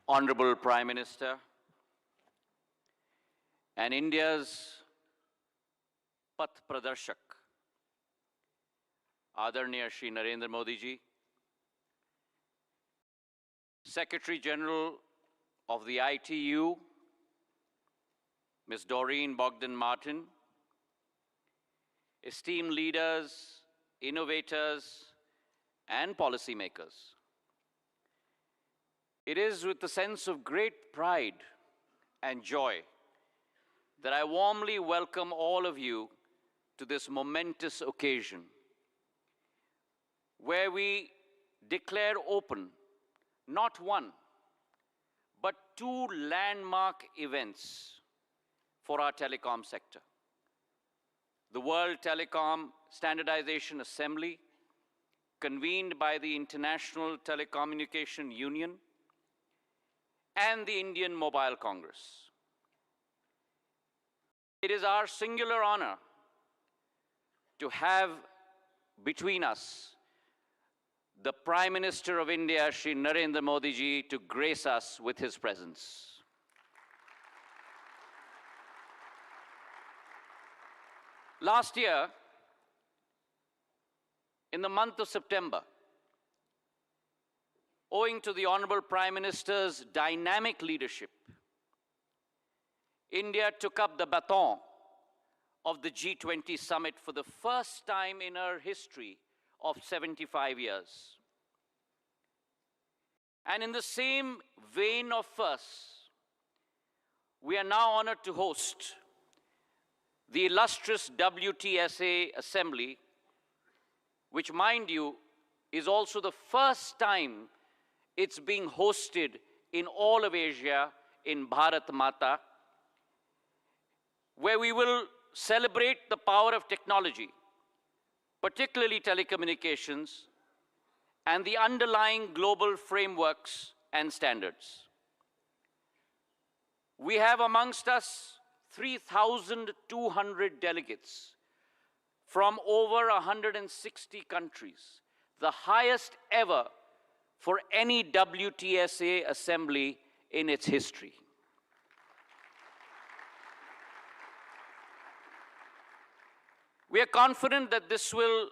Honorable Prime Minister, and India's Path Pradarshak, Adarniya Shri Narendra Modi ji, Secretary General of the ITU, Ms. Doreen Bogdan-Martin, esteemed leaders, innovators, and policymakers. It is with a sense of great pride and joy that I warmly welcome all of you to this momentous occasion, where we declare open not one, but two landmark events for our telecom sector. The World Telecom Standardization Assembly, convened by the International Telecommunication Union, and the Indian Mobile Congress. It is our singular honor to have between us the Prime Minister of India, Shri Narendra Modi ji, to grace us with his presence. Last year, in the month of September, owing to the Honorable Prime Minister's dynamic leadership, India took up the baton of the G20 summit for the first time in her history of 75 years. And in the same vein of firsts, we are now honored to host the illustrious WTSA Assembly, which, mind you, is also the first time it's being hosted in all of Asia in Bharat Mata, where we will celebrate the power of technology, particularly telecommunications, and the underlying global frameworks and standards. We have amongst us 3,200 delegates from over 160 countries, the highest ever for any WTSA assembly in its history. We are confident that this will,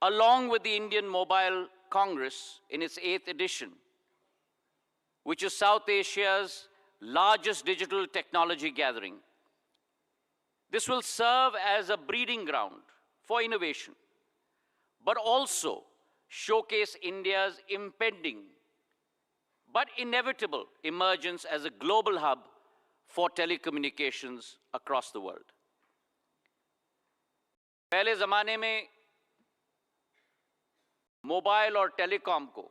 along with the Indian Mobile Congress in its 8th edition, which is South Asia's largest digital technology gathering, this will serve as a breeding ground for innovation, but also showcase India's impending but inevitable emergence as a global hub for telecommunications across the world. पहले ज़माने में mobile और telecom को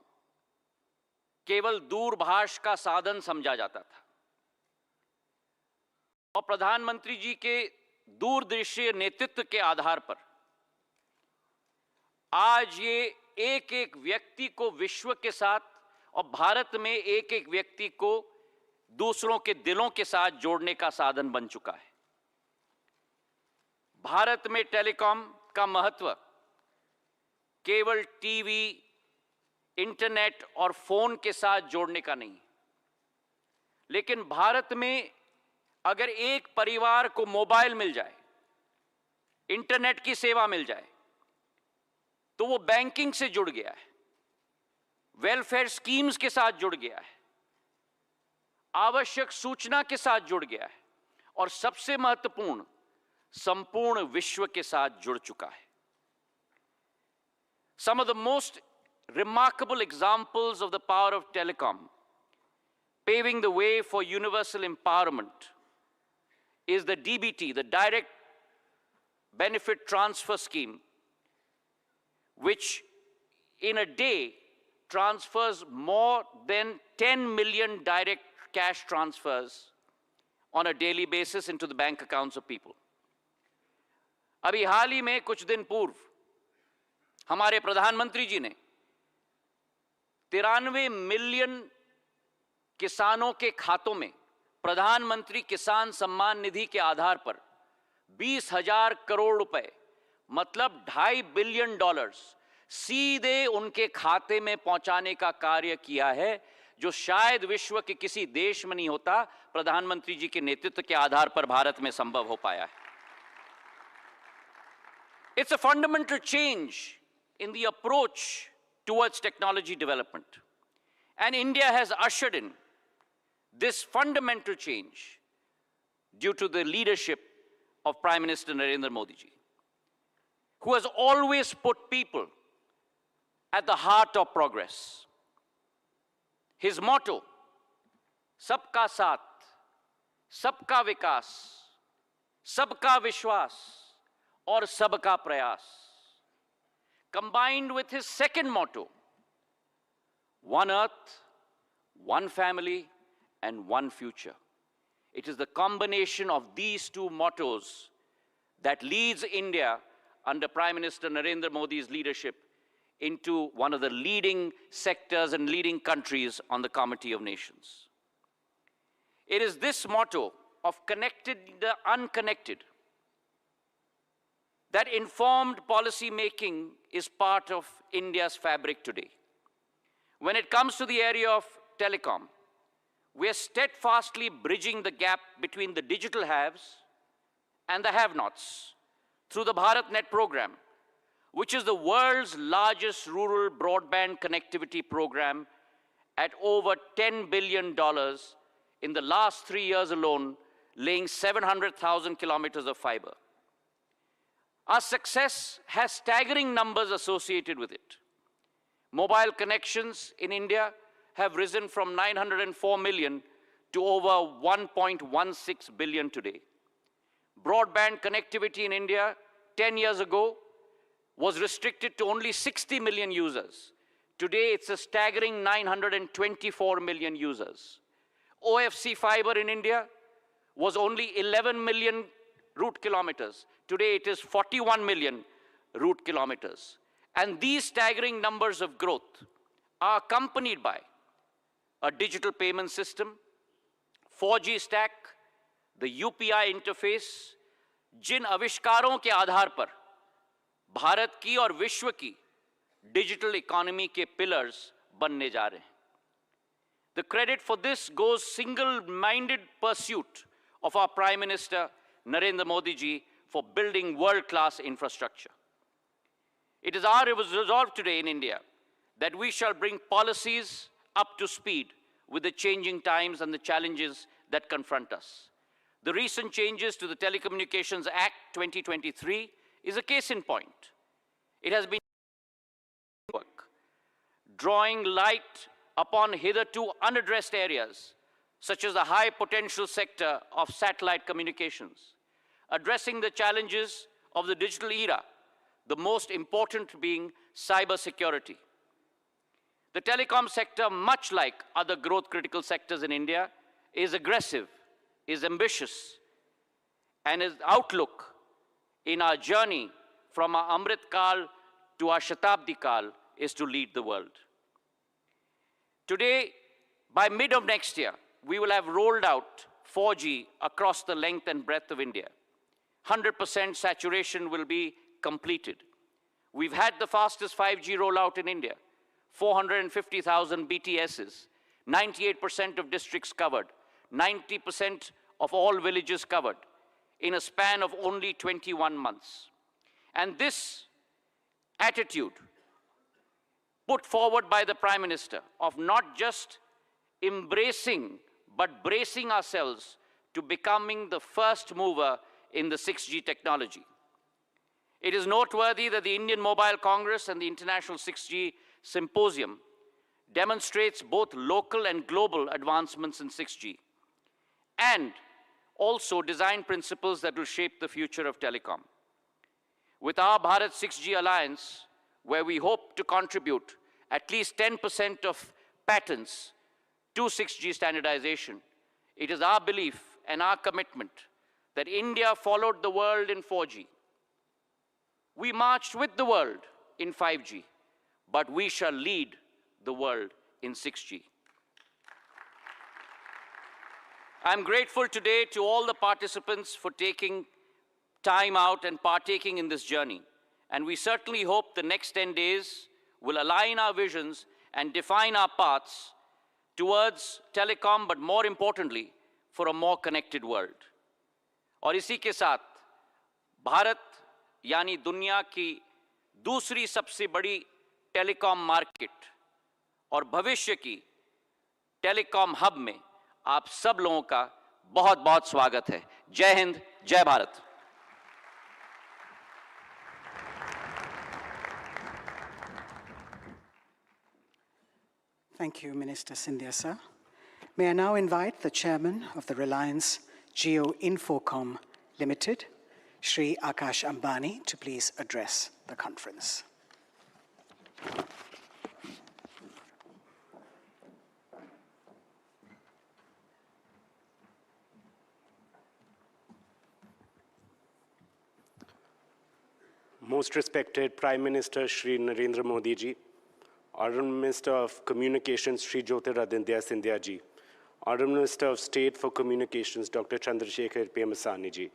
केवल दूरभाष का साधन समझा जाता था, और प्रधानमंत्री जी के दूरदृष्टि नेतृत्व के आधार पर आज ये एक एक व्यक्ति को विश्व के साथ और भारत में एक एक व्यक्ति को दूसरों के दिलों के साथ जोड़ने का साधन बन चुका है। भारत में टेलीकॉम का महत्व केवल टीवी, इंटरनेट और फोन के साथ जोड़ने का नहीं, लेकिन भारत में अगर एक परिवार को मोबाइल मिल जाए, इंटरनेट की सेवा मिल जाए, तो वो बैंकिंग से जुड़ गया है, वेलफेयर स्कीम्स के साथ जुड़ गया है, आवश्यक सूचना के साथ जुड़ गया है, और सबसे महत्वपूर्ण, संपूर्ण विश्व के साथ जुड़ चुका है। Some of the most remarkable examples of the power of telecom, paving the way for universal empowerment, is the DBT, the Direct Benefit Transfer Scheme, which in a day transfers more than 10 million direct cash transfers on a daily basis into the bank accounts of people. अभी हाल ही में कुछ दिन पूर्व हमारे प्रधानमंत्री जी ने 93 million किसानों के खातों में प्रधानमंत्री किसान सम्मान निधि के आधार पर 20,000 करोड़ रुपए, मतलब $2.5 बिलियन सीधे उनके खाते में पहुंचाने का कार्य किया है, जो शायद विश्व के किसी देश में नहीं होता, प्रधानमंत्री जी के नेतृत्व के आधार पर भारत में संभव हो पाया है. It's a fundamental change in the approach towards technology development. And India has ushered in this fundamental change due to the leadership of Prime Minister Narendra Modi ji, who has always put people at the heart of progress. His motto, Sabka Saath, Sabka Vikas, Sabka Vishwas, or Sabka Prayas, combined with his second motto, One Earth, One Family, and One Future. It is the combination of these two mottos that leads India under Prime Minister Narendra Modi's leadership into one of the leading sectors and leading countries on the Committee of Nations. It is this motto of connected the unconnected that informed policy making is part of India's fabric today. When it comes to the area of telecom, we are steadfastly bridging the gap between the digital haves and the have-nots through the BharatNet program, which is the world's largest rural broadband connectivity program at over $10 billion in the last 3 years alone, laying 700,000 kilometers of fiber. Our success has staggering numbers associated with it. Mobile connections in India have risen from 904 million to over 1.16 billion today. Broadband connectivity in India 10 years ago was restricted to only 60 million users. Today, it's a staggering 924 million users. OFC fiber in India was only 11 million route kilometers. Today, it is 41 million route kilometers. And these staggering numbers of growth are accompanied by a digital payment system, 4G stack, the UPI interface, जिन आविष्कारों के आधार पर भारत की और विश्व की digital economy के pillars बनने जा रहे हैं. The credit for this goes single-minded pursuit of our Prime Minister Narendra Modi ji for building world-class infrastructure. It is our resolve today in India that we shall bring policies up to speed with the changing times and the challenges that confront us. The recent changes to the Telecommunications Act 2023 is a case in point. It has been drawing light upon hitherto unaddressed areas, such as the high potential sector of satellite communications, addressing the challenges of the digital era, the most important being cybersecurity. The telecom sector, much like other growth critical sectors in India, is aggressive, is ambitious, and its outlook in our journey from our Amrit Kal to our Shatabdi Kal is to lead the world. Today, by mid of next year, we will have rolled out 4G across the length and breadth of India. 100% saturation will be completed. We've had the fastest 5G rollout in India, 450,000 BTSs, 98% of districts covered, 90% of all villages covered in a span of only 21 months. And this attitude put forward by the Prime Minister of not just embracing but bracing ourselves to becoming the first mover in the 6G technology. It is noteworthy that the Indian Mobile Congress and the International 6G Symposium demonstrates both local and global advancements in 6G and also design principles that will shape the future of telecom. With our Bharat 6G Alliance, where we hope to contribute at least 10% of patents to 6G standardization, it is our belief and our commitment that India followed the world in 4G. We marched with the world in 5G, but we shall lead the world in 6G. I'm grateful today to all the participants for taking time out and partaking in this journey. And we certainly hope the next 10 days will align our visions and define our paths towards telecom, but more importantly, for a more connected world. और इसी के साथ भारत यानी दुनिया की दूसरी सबसे बड़ी टेलीकॉम मार्केट और भविष्य की टेलीकॉम हब में आप सब लोगों का बहुत बहुत स्वागत है। जय हिंद, जय Bharat. Thank you, Minister Sindhya, sir. May I now invite the chairman of the Reliance Jio Infocom Limited, Shri Akash Ambani, to please address the conference. Most respected Prime Minister Shri Narendra Modi ji, Honorable Minister of Communications Shri Jyotiraditya Sindhya ji, Honorable Minister of State for Communications Dr. Chandrasekhar Pemasani ji,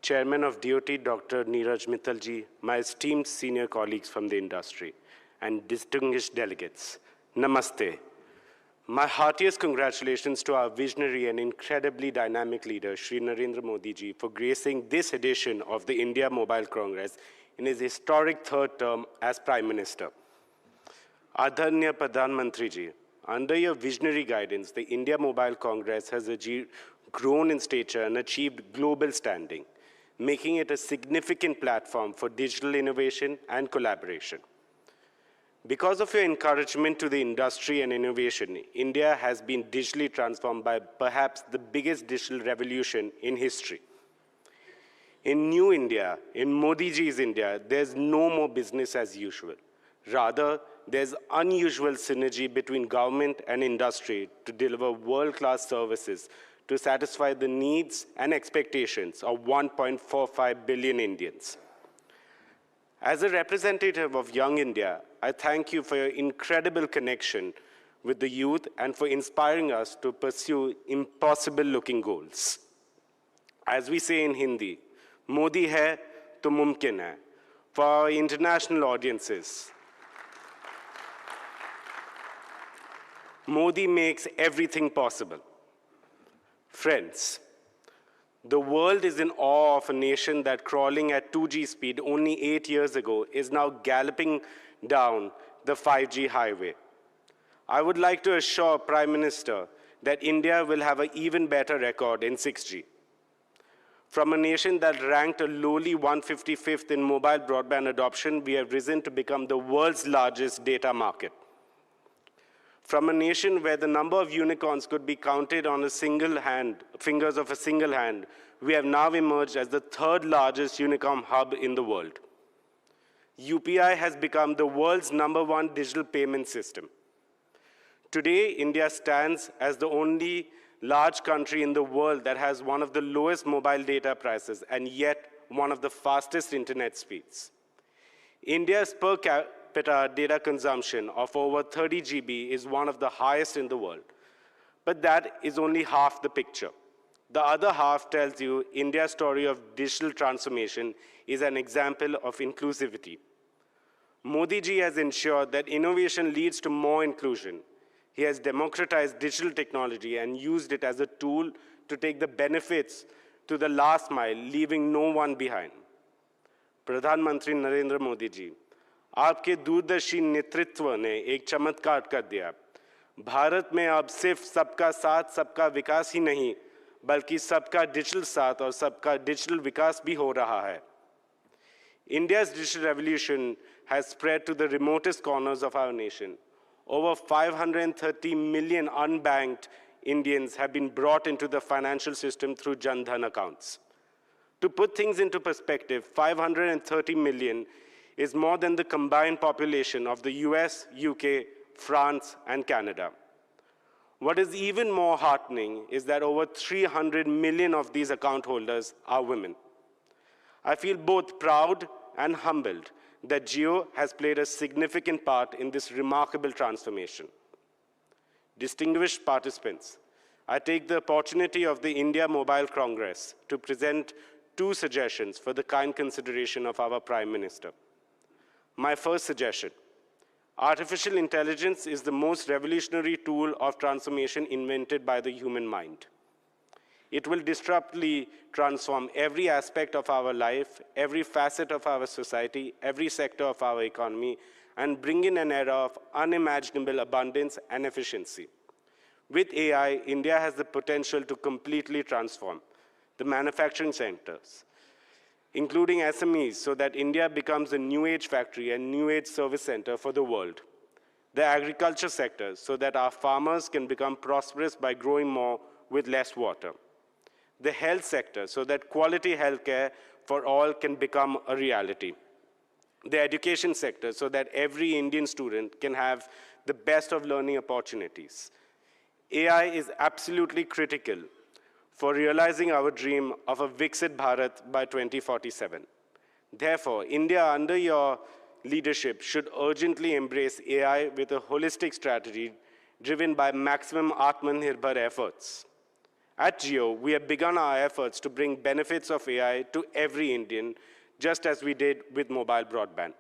Chairman of DOT Dr. Neeraj Mittal ji, my esteemed senior colleagues from the industry, and distinguished delegates, Namaste. My heartiest congratulations to our visionary and incredibly dynamic leader, Shri Narendra Modi ji, for gracing this edition of the India Mobile Congress in his historic third term as Prime Minister. Adharnya Pradhan Mantri ji, under your visionary guidance, the India Mobile Congress has grown in stature and achieved global standing, making it a significant platform for digital innovation and collaboration. Because of your encouragement to the industry and innovation, India has been digitally transformed by perhaps the biggest digital revolution in history. In New India, in Modi ji's India, there's no more business as usual. Rather, there's unusual synergy between government and industry to deliver world-class services to satisfy the needs and expectations of 1.45 billion Indians. As a representative of Young India, I thank you for your incredible connection with the youth and for inspiring us to pursue impossible-looking goals. As we say in Hindi, Modi hai to mumkin hai. For our international audiences, Modi makes everything possible. Friends, the world is in awe of a nation that crawling at 2G speed only 8 years ago is now galloping down the 5G highway. I would like to assure Prime Minister that India will have an even better record in 6G. From a nation that ranked a lowly 155th in mobile broadband adoption, we have risen to become the world's largest data market. From a nation where the number of unicorns could be counted on a single hand, fingers of a single hand, we have now emerged as the third largest unicorn hub in the world. UPI has become the world's #1 digital payment system. Today, India stands as the only large country in the world that has one of the lowest mobile data prices and yet one of the fastest internet speeds. India's per capita data consumption of over 30 GB is one of the highest in the world. But that is only half the picture. The other half tells you India's story of digital transformation is an example of inclusivity. Modi ji has ensured that innovation leads to more inclusion. He has democratized digital technology and used it as a tool to take the benefits to the last mile, leaving no one behind. Pradhan Mantri Narendra Modi ji, आपके दूरदर्शी नेतृत्व ने एक चमत्कार कर दिया। भारत में अब सिर्फ सबका साथ, सबका विकास ही नहीं, बल्कि सबका डिजिटल साथ और सबका डिजिटल विकास भी हो रहा है। India's digital revolution has spread to the remotest corners of our nation. Over 530 million unbanked Indians have been brought into the financial system through Jan Dhan accounts. To put things into perspective, 530 million is more than the combined population of the US, UK, France, and Canada. What is even more heartening is that over 300 million of these account holders are women. I feel both proud and humbled that Jio has played a significant part in this remarkable transformation. Distinguished participants, I take the opportunity of the India Mobile Congress to present 2 suggestions for the kind consideration of our Prime Minister. My first suggestion, Artificial intelligence is the most revolutionary tool of transformation invented by the human mind. It will disruptively transform every aspect of our life, every facet of our society, every sector of our economy, and bring in an era of unimaginable abundance and efficiency. With AI, India has the potential to completely transform the manufacturing sectors, including SMEs, so that India becomes a new age factory and new age service center for the world. The agriculture sector, so that our farmers can become prosperous by growing more with less water. The health sector, so that quality healthcare for all can become a reality. The education sector, so that every Indian student can have the best of learning opportunities. AI is absolutely critical for realizing our dream of a Viksit Bharat by 2047. Therefore, India, under your leadership, should urgently embrace AI with a holistic strategy driven by maximum Atmanirbhar efforts. At Jio, we have begun our efforts to bring benefits of AI to every Indian, just as we did with mobile broadband.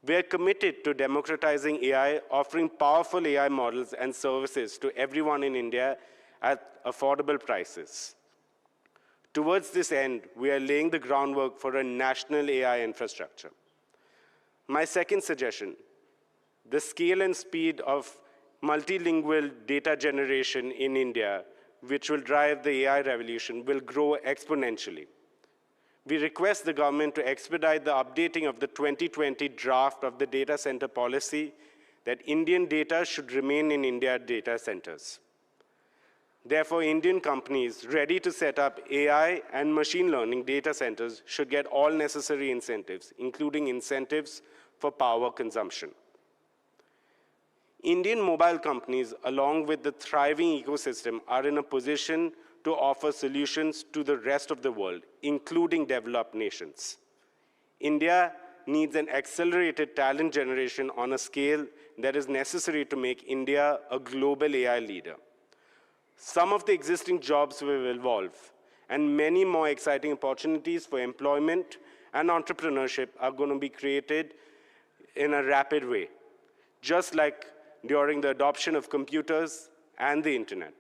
We are committed to democratizing AI, offering powerful AI models and services to everyone in India at affordable prices. Towards this end, we are laying the groundwork for a national AI infrastructure. My second suggestion, the scale and speed of multilingual data generation in India, which will drive the AI revolution, will grow exponentially. We request the government to expedite the updating of the 2020 draft of the data center policy that Indian data should remain in India data centers. Therefore, Indian companies ready to set up AI and machine learning data centers should get all necessary incentives, including incentives for power consumption. Indian mobile companies, along with the thriving ecosystem, are in a position to offer solutions to the rest of the world, including developed nations. India needs an accelerated talent generation on a scale that is necessary to make India a global AI leader. Some of the existing jobs will evolve, and many more exciting opportunities for employment and entrepreneurship are going to be created in a rapid way, just like during the adoption of computers and the internet.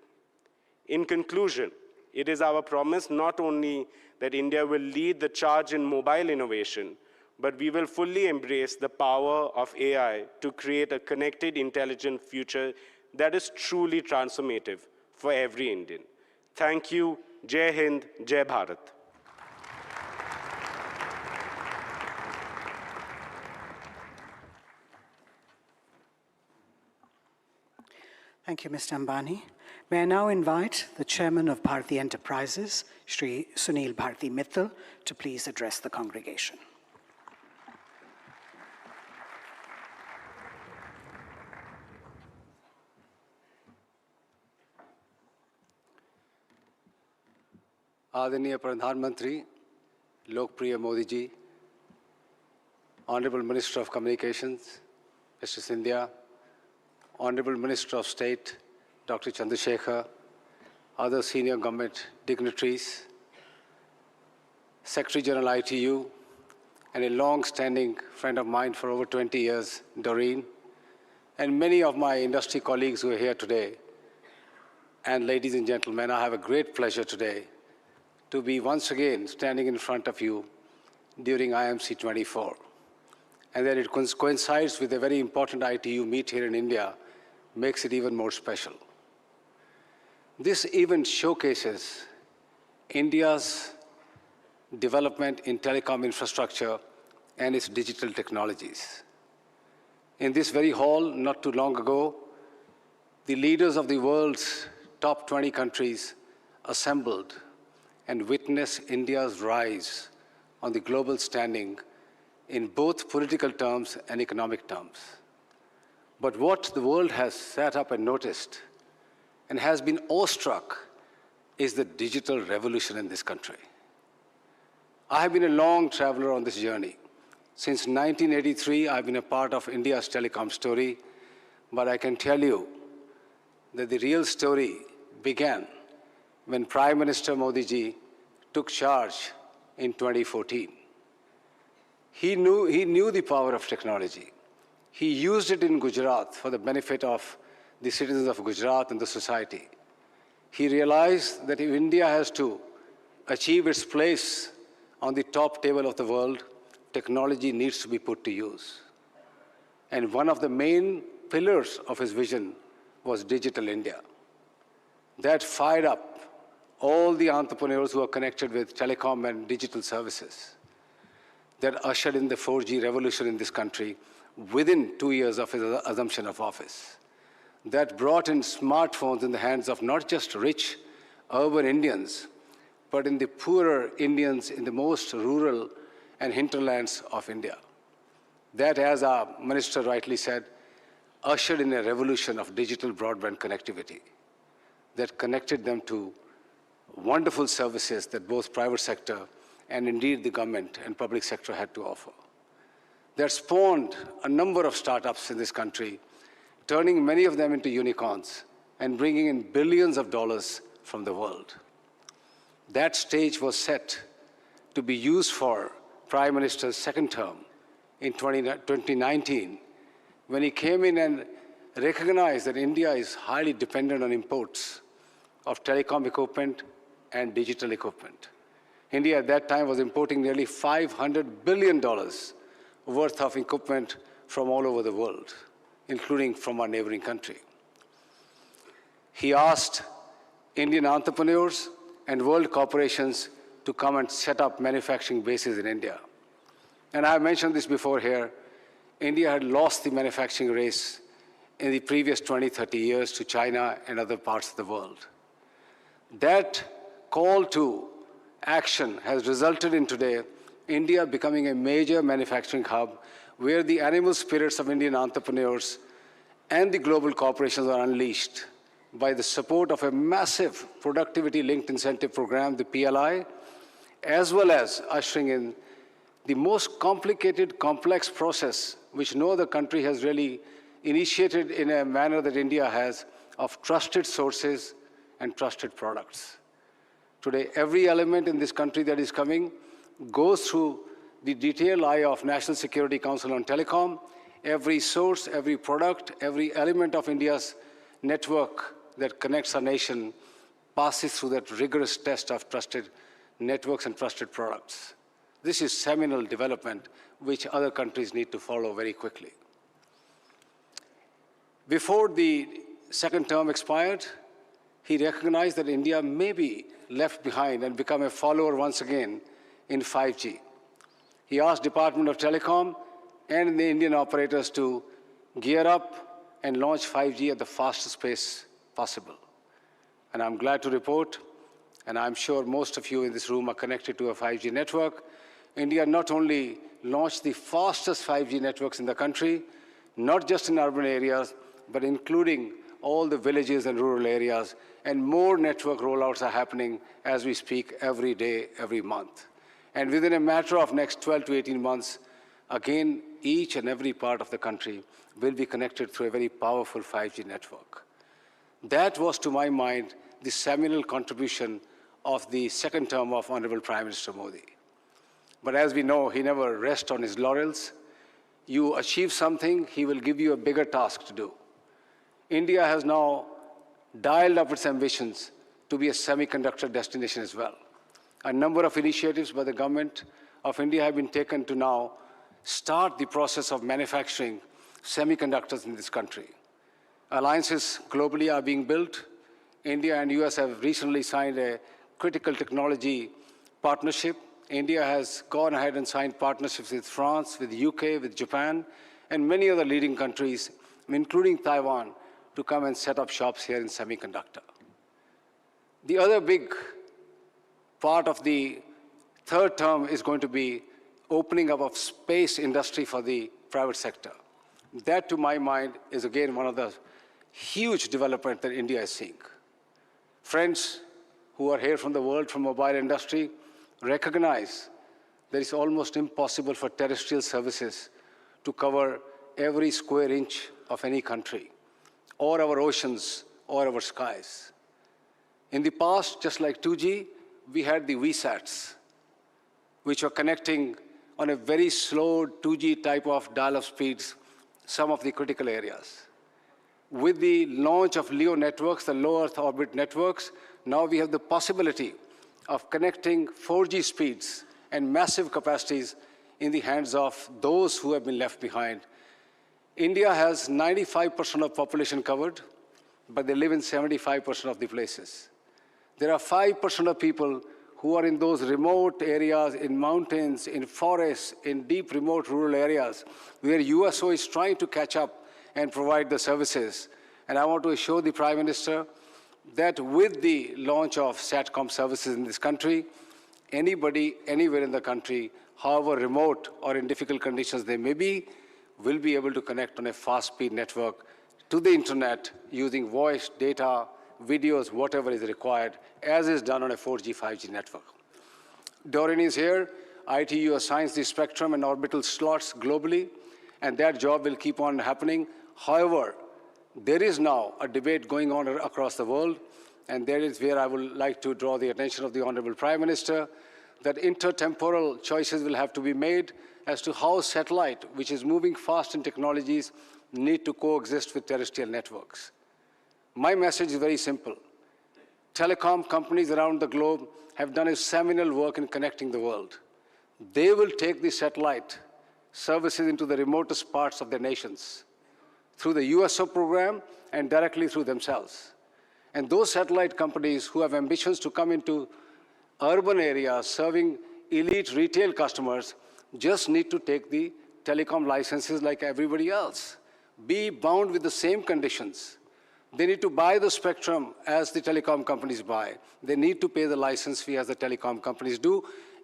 In conclusion, it is our promise not only that India will lead the charge in mobile innovation, but we will fully embrace the power of AI to create a connected, intelligent future that is truly transformative for every Indian. Thank you. Jai Hind, Jai Bharat. Thank you, Mr. Ambani. May I now invite the Chairman of Bharti Enterprises, Shri Sunil Bharti Mittal, to please address the congregation. आदरणीय प्रधानमंत्री लोकप्रिय Modi ji, Honorable Minister of Communications, Mr. Scindia, Honorable Minister of State, Dr. Chandrasekhar, other senior government dignitaries, Secretary General ITU, and a long-standing friend of mine for over 20 years, Doreen, and many of my industry colleagues who are here today. And ladies and gentlemen, I have a great pleasure today to be once again standing in front of you during IMC 24. And that it coincides with a very important ITU meet here in India makes it even more special. This event showcases India's development in telecom infrastructure and its digital technologies. In this very hall, not too long ago, the leaders of the world's top 20 countries assembled and witness India's rise on the global standing in both political terms and economic terms. But what the world has sat up and noticed and has been awestruck is the digital revolution in this country. I have been a long traveler on this journey. Since 1983, I've been a part of India's telecom story, but I can tell you that the real story began when Prime Minister Modi ji took charge in 2014. He knew the power of technology. he used it in Gujarat for the benefit of the citizens of Gujarat and the society. He realized that if India has to achieve its place on the top table of the world, technology needs to be put to use. And one of the main pillars of his vision was Digital India. That fired up all the entrepreneurs who are connected with telecom and digital services. That ushered in the 4G revolution in this country within 2 years of his assumption of office. That brought in smartphones in the hands of not just rich urban Indians, but in the poorer Indians in the most rural and hinterlands of India. That, as our minister rightly said, ushered in a revolution of digital broadband connectivity that connected them to wonderful services that both private sector and indeed the government and public sector had to offer. That spawned a number of startups in this country, turning many of them into unicorns and bringing in billions of dollars from the world. That stage was set to be used for Prime Minister's second term in 2019, when he came in and recognized that India is highly dependent on imports of telecom equipment and digital equipment. India at that time was importing nearly $500 billion worth of equipment from all over the world, including from our neighboring country. He asked Indian entrepreneurs and world corporations to come and set up manufacturing bases in India. And I have mentioned this before here, India had lost the manufacturing race in the previous 20, 30 years to China and other parts of the world. That call to action has resulted in today India becoming a major manufacturing hub where the animal spirits of Indian entrepreneurs and the global corporations are unleashed by the support of a massive productivity-linked incentive program, the PLI, as well as ushering in the most complicated, complex process, which no other country has really initiated in a manner that India has, of trusted sources and trusted products. Today, every element in this country that is coming goes through the detailed eye of National Security Council on Telecom. Every source, every product, every element of India's network that connects our nation passes through that rigorous test of trusted networks and trusted products. This is seminal development which other countries need to follow very quickly. Before the second term expired, he recognized that India may be left behind and become a follower once again in 5G. He asked Department of Telecom and the Indian operators to gear up and launch 5G at the fastest pace possible. And I'm glad to report, and I'm sure most of you in this room are connected to a 5G network, India not only launched the fastest 5G networks in the country, not just in urban areas, but including all the villages and rural areas, and more network rollouts are happening as we speak every day, every month. And within a matter of next 12 to 18 months, again, each and every part of the country will be connected through a very powerful 5G network. That was, to my mind, the seminal contribution of the second term of Honorable Prime Minister Modi. But as we know, he never rests on his laurels. You achieve something, he will give you a bigger task to do. India has now dialed up its ambitions to be a semiconductor destination as well. A number of initiatives by the government of India have been taken to now start the process of manufacturing semiconductors in this country. Alliances globally are being built. India and US have recently signed a critical technology partnership. India has gone ahead and signed partnerships with France, with UK, with Japan, and many other leading countries, including Taiwan, to come and set up shops here in semiconductor. The other big part of the third term is going to be opening up of space industry for the private sector. That, to my mind, is again one of the huge developments that India is seeing. Friends who are here from the world, from mobile industry, recognize that it's almost impossible for terrestrial services to cover every square inch of any country, or our oceans, or our skies. In the past, just like 2G, we had the VSATs, which were connecting on a very slow 2G type of dial-up speeds some of the critical areas. With the launch of LEO networks, the low Earth orbit networks, now we have the possibility of connecting 4G speeds and massive capacities in the hands of those who have been left behind. India has 95% of population covered, but they live in 75% of the places. There are 5% of people who are in those remote areas, in mountains, in forests, in deep remote rural areas, where USO is trying to catch up and provide the services. And I want to assure the Prime Minister that with the launch of SATCOM services in this country, anybody, anywhere in the country, however remote or in difficult conditions they may be, will be able to connect on a fast-speed network to the internet using voice, data, videos, whatever is required, as is done on a 4G, 5G network. Doreen is here. ITU assigns the spectrum and orbital slots globally, and that job will keep on happening. However, there is now a debate going on across the world, and there is where I would like to draw the attention of the Honorable Prime Minister, that intertemporal choices will have to be made as to how satellite, which is moving fast in technologies, need to coexist with terrestrial networks. My message is very simple. Telecom companies around the globe have done a seminal work in connecting the world. They will take the satellite services into the remotest parts of their nations through the USO program and directly through themselves. And those satellite companies who have ambitions to come into urban areas serving elite retail customers just need to take the telecom licenses like everybody else, be bound with the same conditions. They need to buy the spectrum as the telecom companies buy. They need to pay the license fee as the telecom companies do,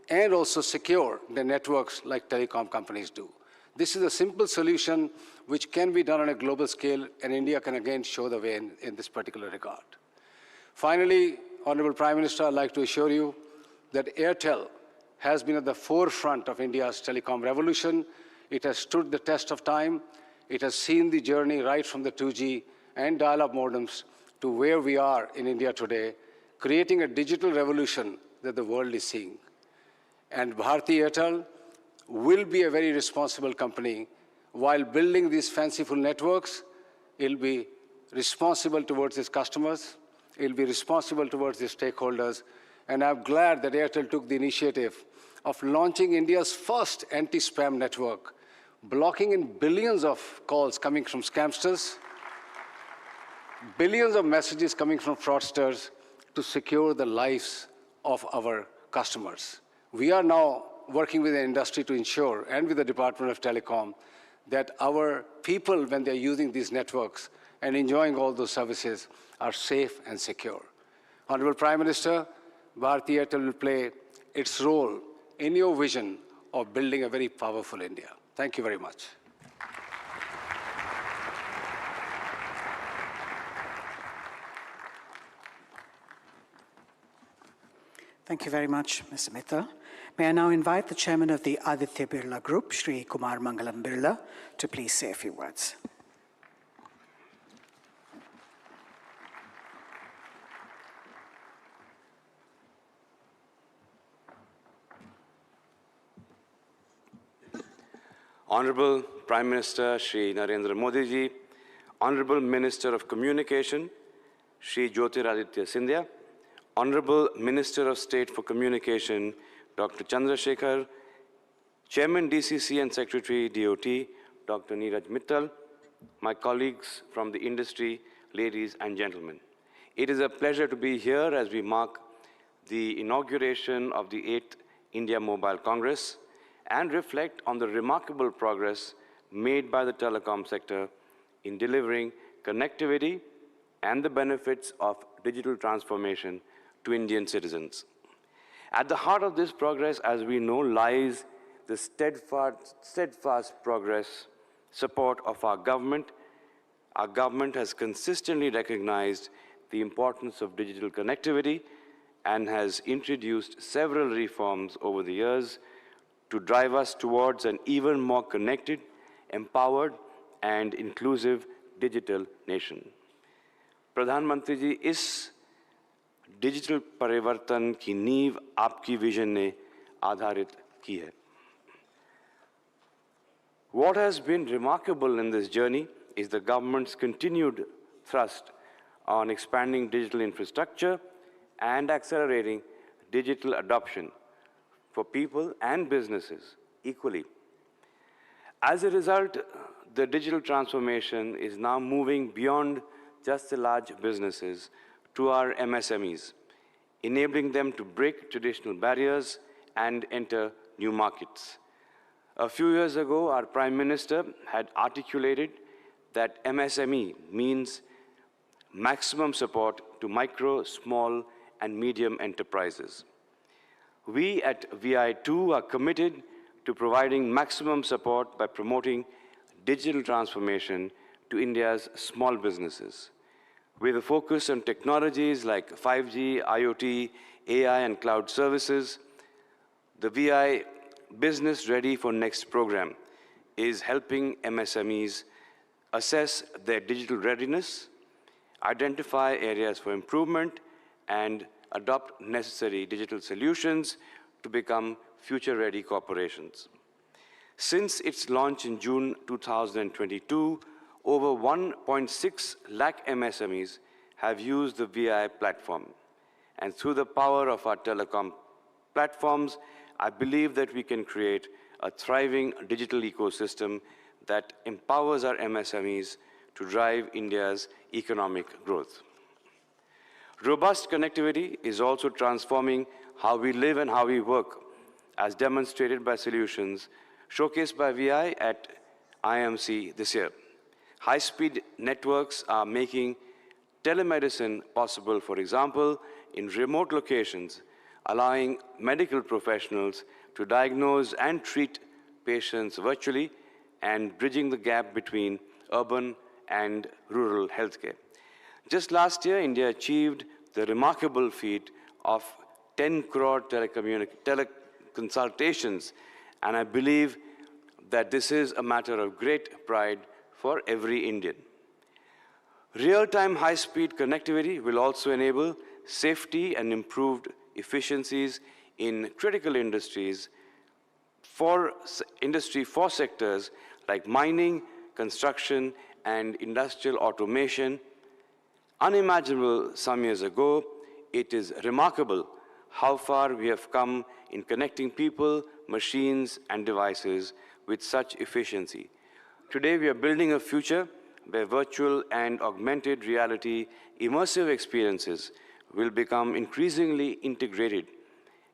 and also secure the networks like telecom companies do. This is a simple solution which can be done on a global scale, and India can again show the way in this particular regard. Finally, Honorable Prime Minister, I'd like to assure you that Airtel has been at the forefront of India's telecom revolution. It has stood the test of time. It has seen the journey right from the 2G and dial-up modems to where we are in India today, creating a digital revolution that the world is seeing. And Bharti Airtel will be a very responsible company. While building these fanciful networks, it'll be responsible towards its customers, it'll be responsible towards its stakeholders, and I'm glad that Airtel took the initiative of launching India's first anti-spam network, blocking in billions of calls coming from scamsters, billions of messages coming from fraudsters to secure the lives of our customers. We are now working with the industry to ensure, and with the Department of Telecom, that our people, when they're using these networks and enjoying all those services, are safe and secure. Honorable Prime Minister, Bharti Airtel will play its role in your vision of building a very powerful India. Thank you very much. Thank you very much, Mr. Mitra. May I now invite the chairman of the Aditya Birla Group, Shri Kumar Mangalam Birla, to please say a few words. Honorable Prime Minister Shri Narendra Modi ji, Honorable Minister of Communication Shri Jyotiraditya Scindia, Honorable Minister of State for Communication Dr. Chandrasekhar, Chairman DCC and Secretary DOT Dr. Neeraj Mittal, my colleagues from the industry, ladies and gentlemen. It is a pleasure to be here as we mark the inauguration of the 8th India Mobile Congress and reflect on the remarkable progress made by the telecom sector in delivering connectivity and the benefits of digital transformation to Indian citizens. At the heart of this progress, as we know, lies the steadfast progress support of our government. Our government has consistently recognized the importance of digital connectivity and has introduced several reforms over the years to drive us towards an even more connected, empowered, and inclusive digital nation. Pradhan Mantri ji, इस digital परिवर्तन की नींव आपकी vision ने आधारित की है. What has been remarkable in this journey is the government's continued thrust on expanding digital infrastructure and accelerating digital adoption for people and businesses equally. As a result, the digital transformation is now moving beyond just the large businesses to our MSMEs, enabling them to break traditional barriers and enter new markets. A few years ago, our Prime Minister had articulated that MSME means maximum support to micro, small, and medium enterprises. We at VI2 are committed to providing maximum support by promoting digital transformation to India's small businesses. With a focus on technologies like 5G, IoT, AI, and cloud services, the VI Business Ready for Next program is helping MSMEs assess their digital readiness, identify areas for improvement, and adopt necessary digital solutions to become future-ready corporations. Since its launch in June 2022, over 1.6 lakh MSMEs have used the VI platform. And through the power of our telecom platforms, I believe that we can create a thriving digital ecosystem that empowers our MSMEs to drive India's economic growth. Robust connectivity is also transforming how we live and how we work, as demonstrated by solutions showcased by VI at IMC this year. High-speed networks are making telemedicine possible, for example, in remote locations, allowing medical professionals to diagnose and treat patients virtually and bridging the gap between urban and rural healthcare. Just last year, India achieved the remarkable feat of 10 crore teleconsultations, and I believe that this is a matter of great pride for every Indian. Real-time high-speed connectivity will also enable safety and improved efficiencies in critical industries for sectors like mining, construction, and industrial automation. Unimaginable some years ago, it is remarkable how far we have come in connecting people, machines, and devices with such efficiency. Today, we are building a future where virtual and augmented reality immersive experiences will become increasingly integrated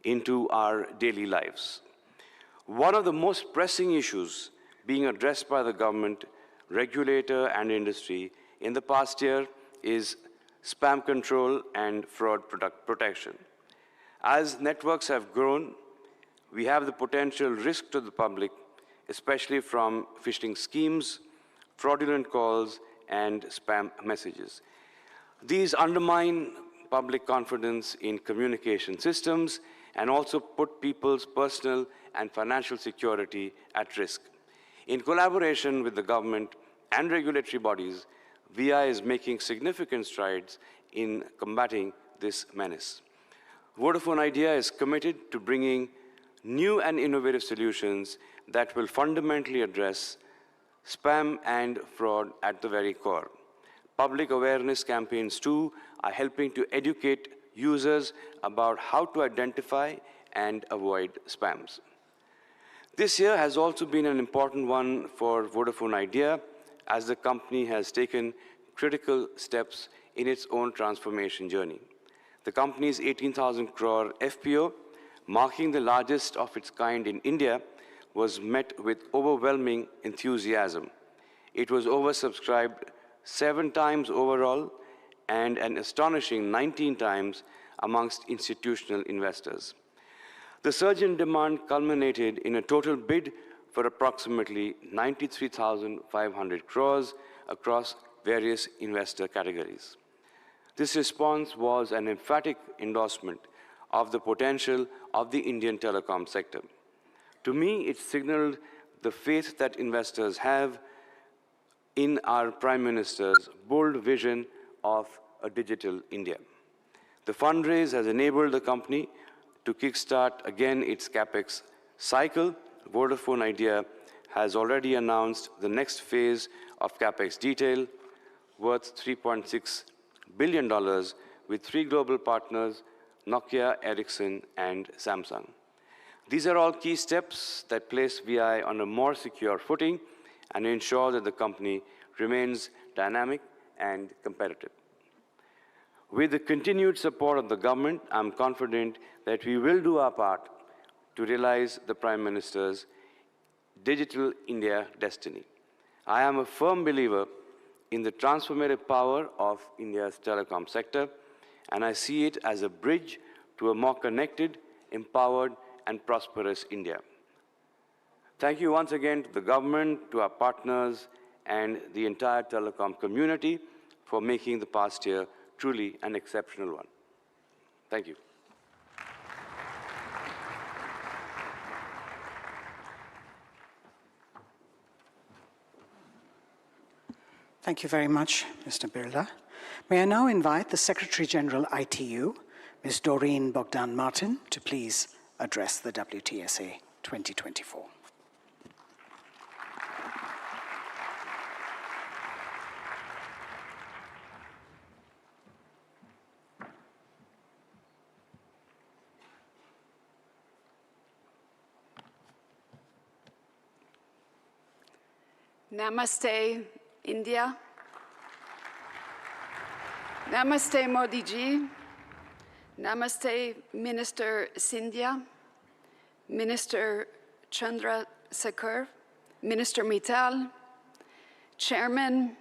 into our daily lives. One of the most pressing issues being addressed by the government, regulator, and industry in the past year is spam control and fraud protection. As networks have grown, we have the potential risk to the public, especially from phishing schemes, fraudulent calls, and spam messages. These undermine public confidence in communication systems and also put people's personal and financial security at risk. In collaboration with the government and regulatory bodies, VI is making significant strides in combating this menace. Vodafone Idea is committed to bringing new and innovative solutions that will fundamentally address spam and fraud at the very core. Public awareness campaigns, too, are helping to educate users about how to identify and avoid spams. This year has also been an important one for Vodafone Idea, as the company has taken critical steps in its own transformation journey. The company's 18,000 crore FPO, marking the largest of its kind in India, was met with overwhelming enthusiasm. It was oversubscribed 7 times overall and an astonishing 19 times amongst institutional investors. The surge in demand culminated in a total bid for approximately 93,500 crores across various investor categories. This response was an emphatic endorsement of the potential of the Indian telecom sector. To me, it signaled the faith that investors have in our Prime Minister's bold vision of a digital India. The fundraise has enabled the company to kickstart again its capex cycle. Vodafone Idea has already announced the next phase of CapEx detail worth $3.6 billion with 3 global partners, Nokia, Ericsson, and Samsung. These are all key steps that place VI on a more secure footing and ensure that the company remains dynamic and competitive. With the continued support of the government, I'm confident that we will do our part to realize the Prime Minister's Digital India destiny. I am a firm believer in the transformative power of India's telecom sector, and I see it as a bridge to a more connected, empowered, and prosperous India. Thank you once again to the government, to our partners, and the entire telecom community for making the past year truly an exceptional one. Thank you. Thank you very much, Mr. Birla. May I now invite the Secretary General ITU, Ms. Doreen Bogdan-Martin, to please address the WTSA 2024. Namaste, India. Namaste, Modi ji. Namaste, Minister Sindhya, Minister Chandra Sekhar, Minister Mittal, Chairman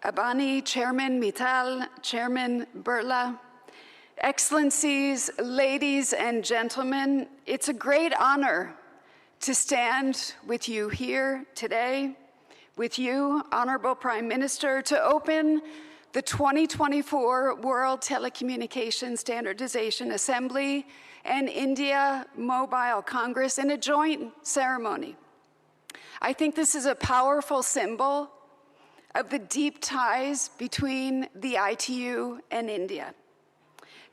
Abani, Chairman Mittal, Chairman Birla, Excellencies, ladies and gentlemen, it's a great honor to stand with you here today, with you, Honorable Prime Minister, to open the 2024 World Telecommunication Standardization Assembly and India Mobile Congress in a joint ceremony. I think this is a powerful symbol of the deep ties between the ITU and India.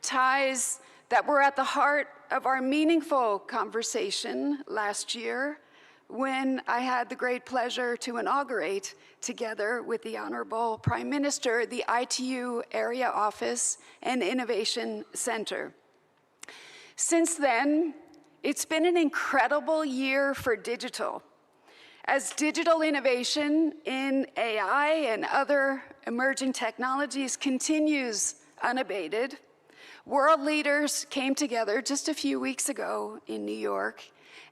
Ties that were at the heart of our meaningful conversation last year when I had the great pleasure to inaugurate, together with the Honorable Prime Minister, the ITU Area Office and Innovation Center. Since then, it's been an incredible year for digital. As digital innovation in AI and other emerging technologies continues unabated, world leaders came together just a few weeks ago in New York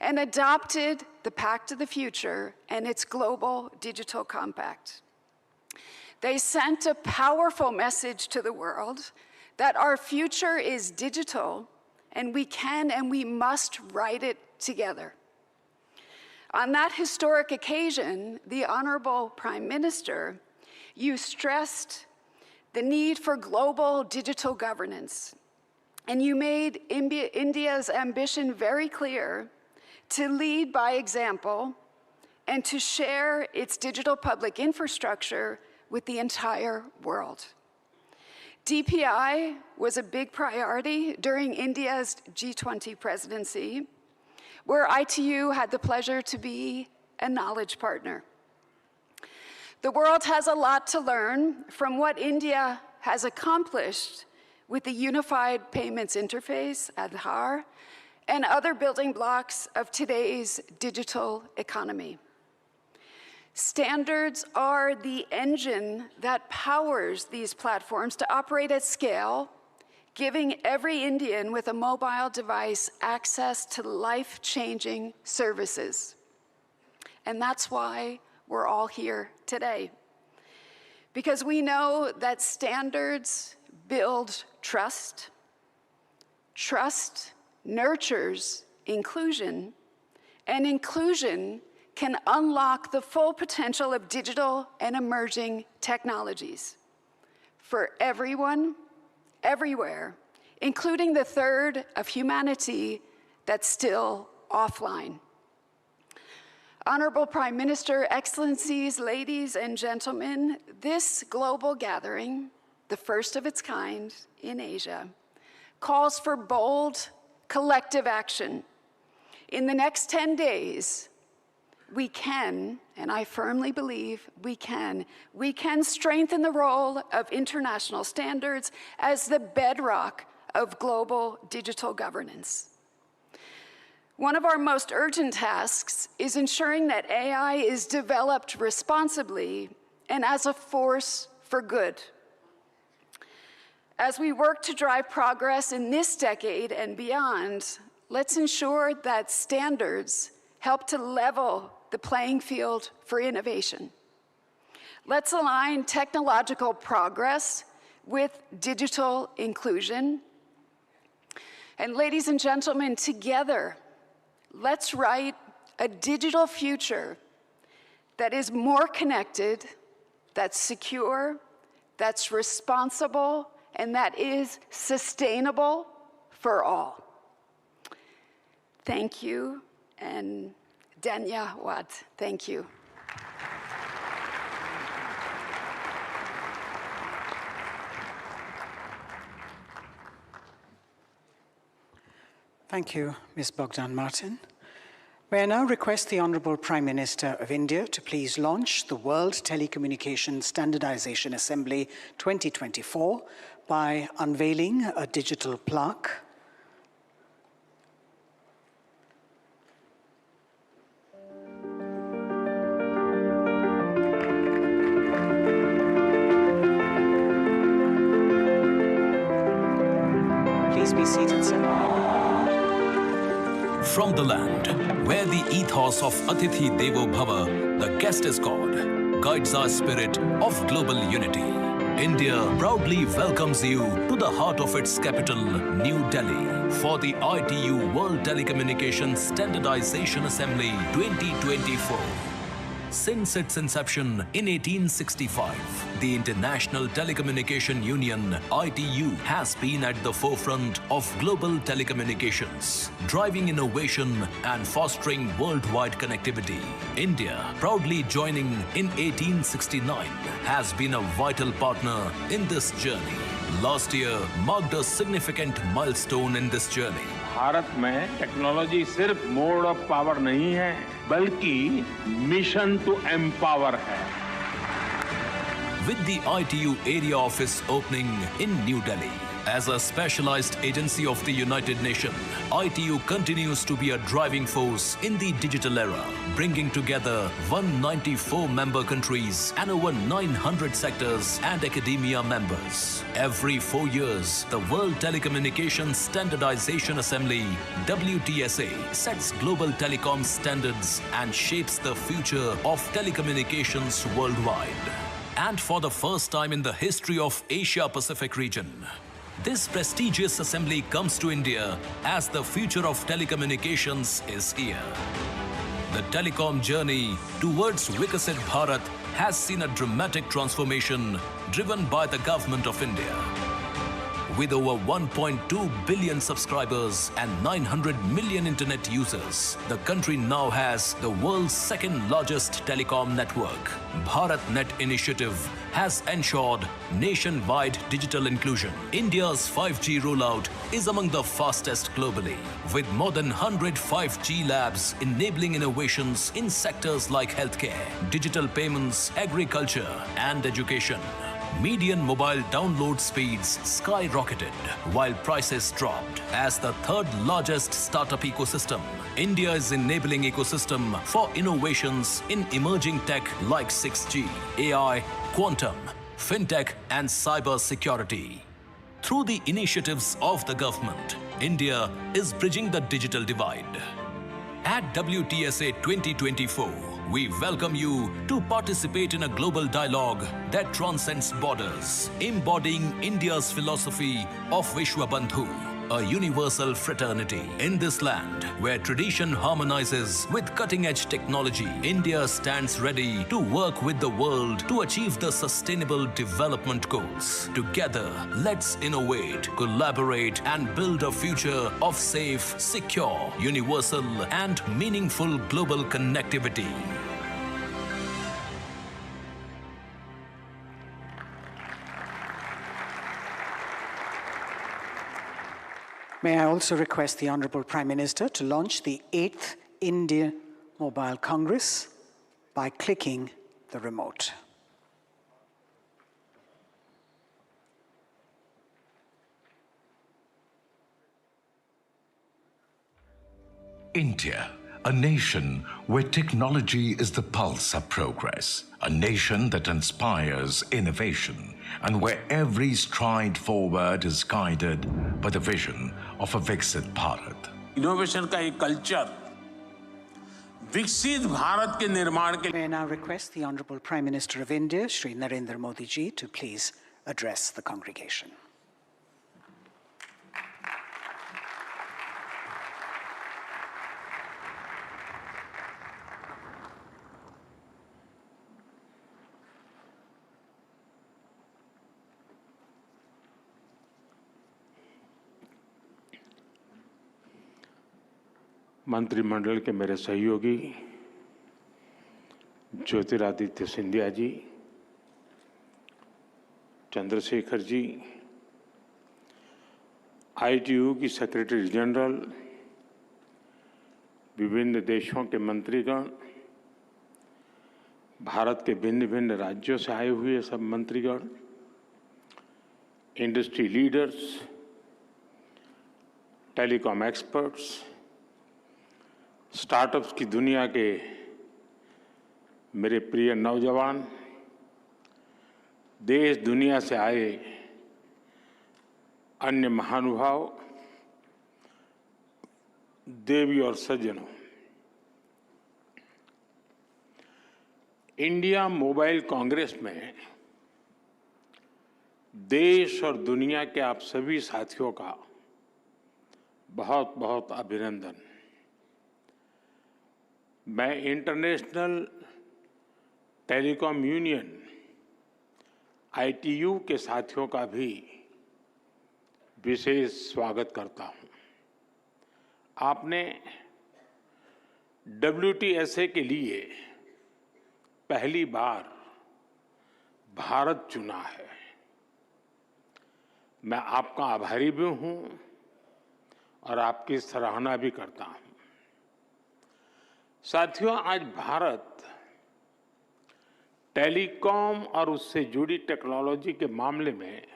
and adopted the Pact of the Future and its Global Digital Compact. They sent a powerful message to the world that our future is digital and we can and we must write it together. On that historic occasion, the Honorable Prime Minister, you stressed the need for global digital governance. And you made India's ambition very clear to lead by example and to share its digital public infrastructure with the entire world. DPI was a big priority during India's G20 presidency, where ITU had the pleasure to be a knowledge partner. The world has a lot to learn from what India has accomplished with the Unified Payments Interface, Aadhaar, and other building blocks of today's digital economy. Standards are the engine that powers these platforms to operate at scale, giving every Indian with a mobile device access to life-changing services. And that's why we're all here today. Because we know that standards build trust. Trust nurtures inclusion, and inclusion can unlock the full potential of digital and emerging technologies for everyone, everywhere, including the third of humanity that's still offline. Honorable Prime Minister, Excellencies, ladies and gentlemen, this global gathering, the first of its kind in Asia, calls for bold collective action. In the next 10 days, we can, and I firmly believe we can strengthen the role of international standards as the bedrock of global digital governance. One of our most urgent tasks is ensuring that AI is developed responsibly and as a force for good. As we work to drive progress in this decade and beyond, let's ensure that standards help to level the playing field for innovation. Let's align technological progress with digital inclusion. And ladies and gentlemen, together, let's write a digital future that is more connected, that's secure, that's responsible, and that is sustainable for all. Thank you, and Dhanyawad. Thank you. Thank you, Ms. Bogdan Martin. May I now request the Honourable Prime Minister of India to please launch the World Telecommunication Standardization Assembly 2024 by unveiling a digital plaque. Please be seated, sir. From the land where the ethos of Atithi Devo Bhava, the guest is God, guides our spirit of global unity, India proudly welcomes you to the heart of its capital, New Delhi, for the ITU World Telecommunication Standardization Assembly 2024. Since its inception in 1865, the International Telecommunication Union, ITU, has been at the forefront of global telecommunications, driving innovation and fostering worldwide connectivity. India, proudly joining in 1869, has been a vital partner in this journey. Last year marked a significant milestone in this journey. Bharat में technology सिर्फ mode of power नहीं है, बल्कि mission to empower है. With the ITU area office opening in New Delhi, as a specialized agency of the United Nations, ITU continues to be a driving force in the digital era, bringing together 194 member countries and over 900 sectors and academia members. Every 4 years, the World Telecommunication Standardization Assembly, WTSA, sets global telecom standards and shapes the future of telecommunications worldwide. And for the first time in the history of Asia-Pacific region, this prestigious assembly comes to India as the future of telecommunications is here. The telecom journey towards Vikasit Bharat has seen a dramatic transformation driven by the government of India. With over 1.2 billion subscribers and 900 million internet users, the country now has the world's second largest telecom network. BharatNet initiative has ensured nationwide digital inclusion. India's 5G rollout is among the fastest globally, with more than 100 5G labs enabling innovations in sectors like healthcare, digital payments, agriculture, and education. Median mobile download speeds skyrocketed while prices dropped. As the third largest startup ecosystem, India is enabling ecosystem for innovations in emerging tech like 6G, AI, quantum, fintech, and cyber security. Through the initiatives of the government, India is bridging the digital divide. At WTSA 2024, we welcome you to participate in a global dialogue that transcends borders, embodying India's philosophy of Vishwabandhu, a universal fraternity. In this land, where tradition harmonizes with cutting-edge technology, India stands ready to work with the world to achieve the sustainable development goals. Together, let's innovate, collaborate, and build a future of safe, secure, universal, and meaningful global connectivity. May I also request the Honourable Prime Minister to launch the 8th India Mobile Congress by clicking the remote. India, a nation where technology is the pulse of progress, a nation that inspires innovation, and where every stride forward is guided by the vision of a Viksit Bharat. Innovation का एक culture विकसित भारत के निर्माण के May I now request the Honorable Prime Minister of India, Shri Narendra Modi ji, to please address the congregation. मंत्रिमंडल के मेरे सहयोगी ज्योतिरादित्य सिंधिया जी, चंद्रशेखर जी, ITU की सेक्रेटरी जनरल, विभिन्न देशों के मंत्रीगण, भारत के भिन्न भिन्न राज्यों से आए हुए सब मंत्रीगण, industry leaders, telecom experts, startups की दुनिया के मेरे प्रिय नौजवान, देश दुनिया से आए अन्य महानुभाव, देवी और सज्जनों, इंडिया मोबाइल कांग्रेस में देश और दुनिया के आप सभी साथियों का बहुत बहुत अभिनंदन। मैं इंटरनेशनल टेलीकॉम यूनियन ITU के साथियों का भी विशेष स्वागत करता हूं। आपने WTSA के लिए पहली बार भारत चुना है। मैं आपका आभारी भी हूं और आपकी सराहना भी करता हूं। साथियों, आज भारत टेलीकॉम और उससे जुड़ी टेक्नोलॉजी के मामले में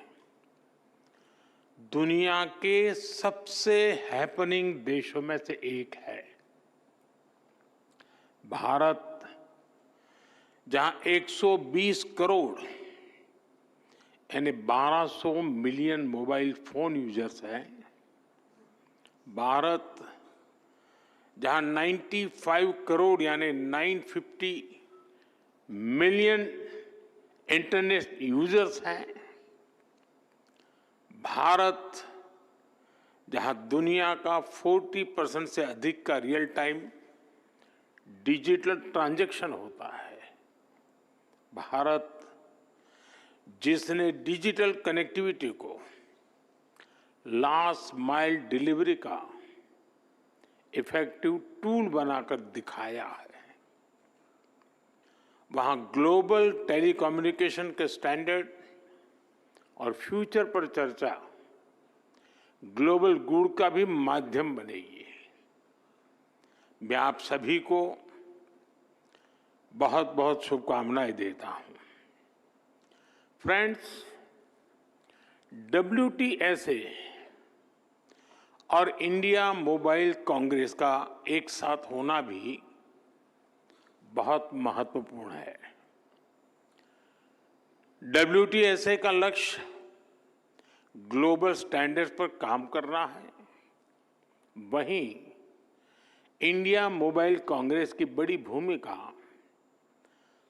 दुनिया के सबसे हैपनिंग देशों में से एक है। भारत, जहां 120 करोड़ यानी 1200 मिलियन मोबाइल फोन यूजर्स हैं, भारत जहां 95 करोड़ यानी 950 मिलियन इंटरनेट यूजर्स हैं, भारत जहां दुनिया का 40% से अधिक का रियल टाइम डिजिटल ट्रांजैक्शन होता है, भारत जिसने डिजिटल कनेक्टिविटी को लास्ट माइल डिलीवरी का इफेक्टिव टूल बनाकर दिखाया है, वहां ग्लोबल टेलीकम्युनिकेशन के स्टैंडर्ड और फ्यूचर पर चर्चा ग्लोबल गुड का भी माध्यम बनेगी। मैं आप सभी को बहुत बहुत शुभकामनाएं देता हूं। फ्रेंड्स, WTSA और इंडिया मोबाइल कांग्रेस का एक साथ होना भी बहुत महत्वपूर्ण है। WTSA का लक्ष्य ग्लोबल स्टैंडर्ड्स पर काम करना है, वहीं इंडिया मोबाइल कांग्रेस की बड़ी भूमिका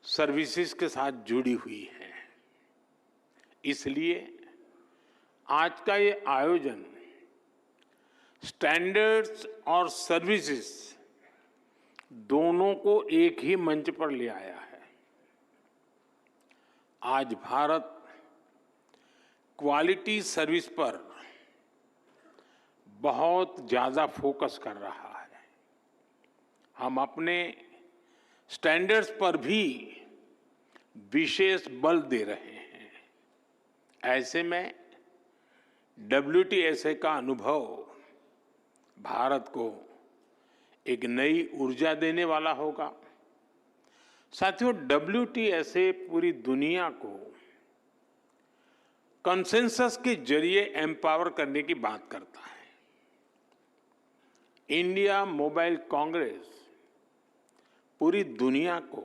सर्विसेज के साथ जुड़ी हुई है। इसलिए आज का ये आयोजन स्टैंडर्ड्स और सर्विसेज दोनों को एक ही मंच पर ले आया है। आज भारत क्वालिटी सर्विस पर बहुत ज्यादा फोकस कर रहा है। हम अपने स्टैंडर्ड्स पर भी विशेष बल दे रहे हैं। ऐसे में WTSA का अनुभव भारत को एक नई ऊर्जा देने वाला होगा। साथियों, WTSA पूरी दुनिया को कंसेंसस के जरिए एम्पावर करने की बात करता है। इंडिया मोबाइल कांग्रेस पूरी दुनिया को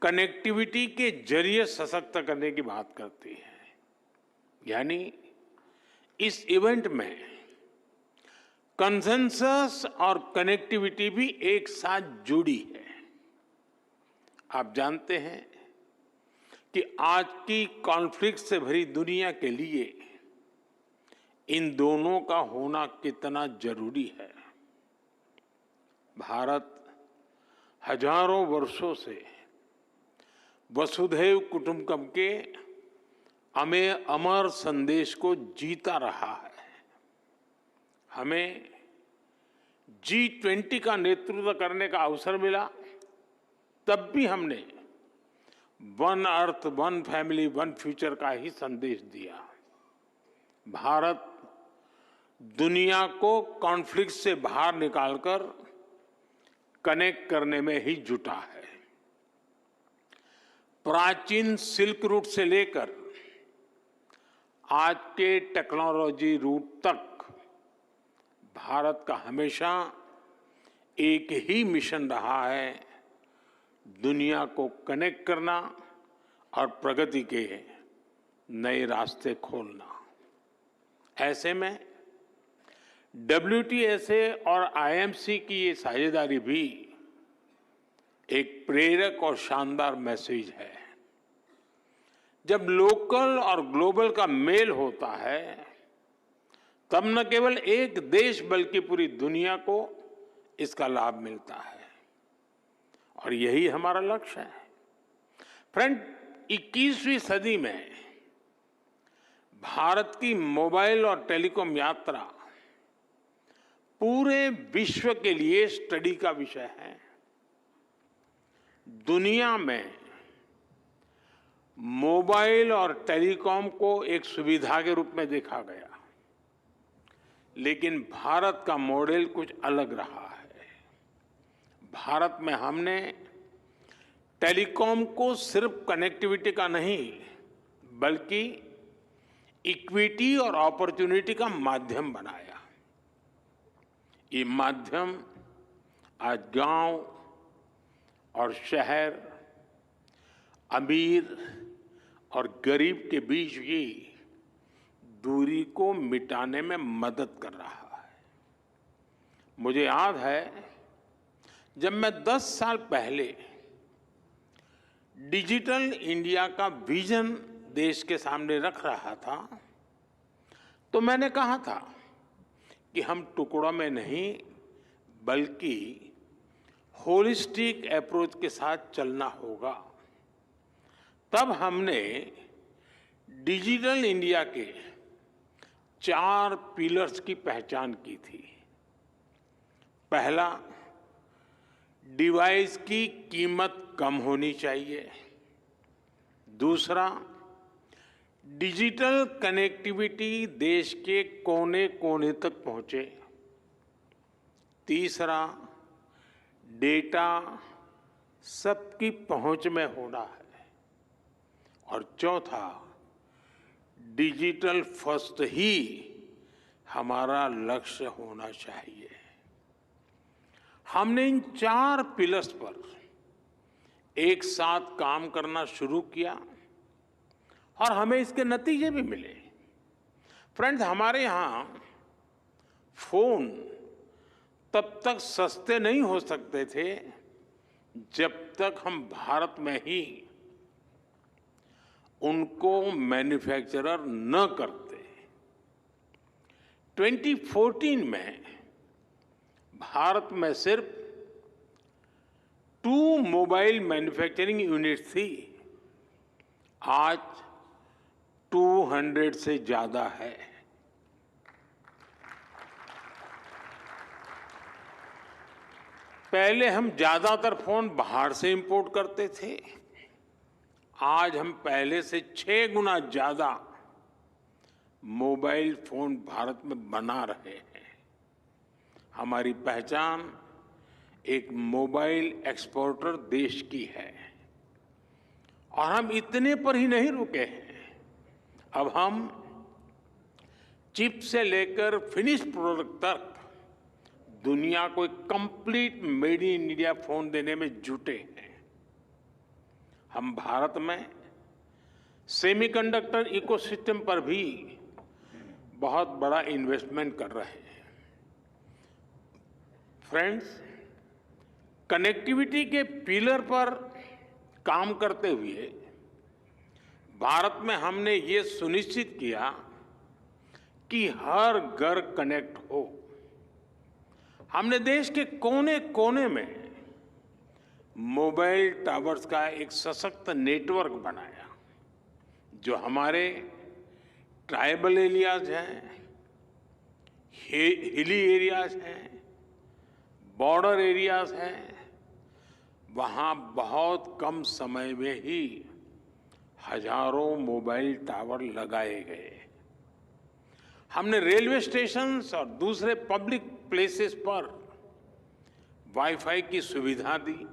कनेक्टिविटी के जरिए सशक्त करने की बात करती है। यानी इस इवेंट में कंसेंसस और कनेक्टिविटी भी एक साथ जुड़ी है। आप जानते हैं कि आज की कॉन्फ्लिक्ट से भरी दुनिया के लिए इन दोनों का होना कितना जरूरी है। भारत हजारों वर्षों से वसुधैव कुटुंबकम के अमर संदेश को जीता रहा है। हमें G20 का नेतृत्व करने का अवसर मिला, तब भी हमने one earth, one family, one future का ही संदेश दिया। भारत दुनिया को कॉन्फ्लिक्ट से बाहर निकालकर कनेक्ट करने में ही जुटा है। प्राचीन सिल्क रूट से लेकर आज के टेक्नोलॉजी रूट तक भारत का हमेशा एक ही मिशन रहा है, दुनिया को कनेक्ट करना और प्रगति के नए रास्ते खोलना। ऐसे में WTSA और IMC की ये साझेदारी भी एक प्रेरक और शानदार मैसेज है। जब लोकल और ग्लोबल का मेल होता है, तब न केवल एक देश बल्कि पूरी दुनिया को इसका लाभ मिलता है, और यही हमारा लक्ष्य है। फ्रेंड, 21वीं सदी में भारत की मोबाइल और टेलीकॉम यात्रा पूरे विश्व के लिए स्टडी का विषय है। दुनिया में मोबाइल और टेलीकॉम को एक सुविधा के रूप में देखा गया, लेकिन भारत का मॉडल कुछ अलग रहा है। भारत में हमने टेलीकॉम को सिर्फ कनेक्टिविटी का नहीं, बल्कि इक्विटी और अपॉर्चुनिटी का माध्यम बनाया। ये माध्यम आज गांव और शहर, अमीर और गरीब के बीच की दूरी को मिटाने में मदद कर रहा है। मुझे याद है, जब मैं 10 साल पहले डिजिटल इंडिया का विजन देश के सामने रख रहा था, तो मैंने कहा था कि हम टुकड़ों में नहीं, बल्कि होलिस्टिक अप्रोच के साथ चलना होगा। तब हमने डिजिटल इंडिया के 4 पिलर्स की पहचान की थी। पहला, डिवाइस की कीमत कम होनी चाहिए। दूसरा, डिजिटल कनेक्टिविटी देश के कोने कोने तक पहुंचे। तीसरा, डेटा सबकी पहुंच में होना है। और चौथा, डिजिटल फर्स्ट ही हमारा लक्ष्य होना चाहिए। हमने इन 4 पिलर्स पर एक साथ काम करना शुरू किया और हमें इसके नतीजे भी मिले। फ्रेंड्स, हमारे यहाँ फोन तब तक सस्ते नहीं हो सकते थे जब तक हम भारत में ही उनको मैन्युफैक्चरर न करते। 2014 में भारत में सिर्फ 2 मोबाइल मैन्युफैक्चरिंग यूनिट थी, आज 200 से ज्यादा है। पहले हम ज्यादातर फोन बाहर से इंपोर्ट करते थे, आज हम पहले से 6 गुना ज्यादा मोबाइल फोन भारत में बना रहे हैं। हमारी पहचान एक मोबाइल एक्सपोर्टर देश की है और हम इतने पर ही नहीं रुके हैं। अब हम चिप से लेकर फिनिश प्रोडक्ट तक दुनिया को एक complete made in India phone देने में जुटे हैं। हम भारत में सेमीकंडक्टर इकोसिस्टम पर भी बहुत बड़ा इन्वेस्टमेंट कर रहे हैं। फ्रेंड्स, कनेक्टिविटी के पिलर पर काम करते हुए भारत में हमने ये सुनिश्चित किया कि हर घर कनेक्ट हो। हमने देश के कोने कोने में मोबाइल टावर्स का एक सशक्त नेटवर्क बनाया, जो हमारे ट्राइबल एरियाज हैं, हिली एरियाज हैं, बॉर्डर एरियाज हैं, वहाँ बहुत कम समय में ही हजारों मोबाइल टावर लगाए गए। हमने रेलवे स्टेशंस और दूसरे पब्लिक प्लेसेस पर वाईफाई की सुविधा दी।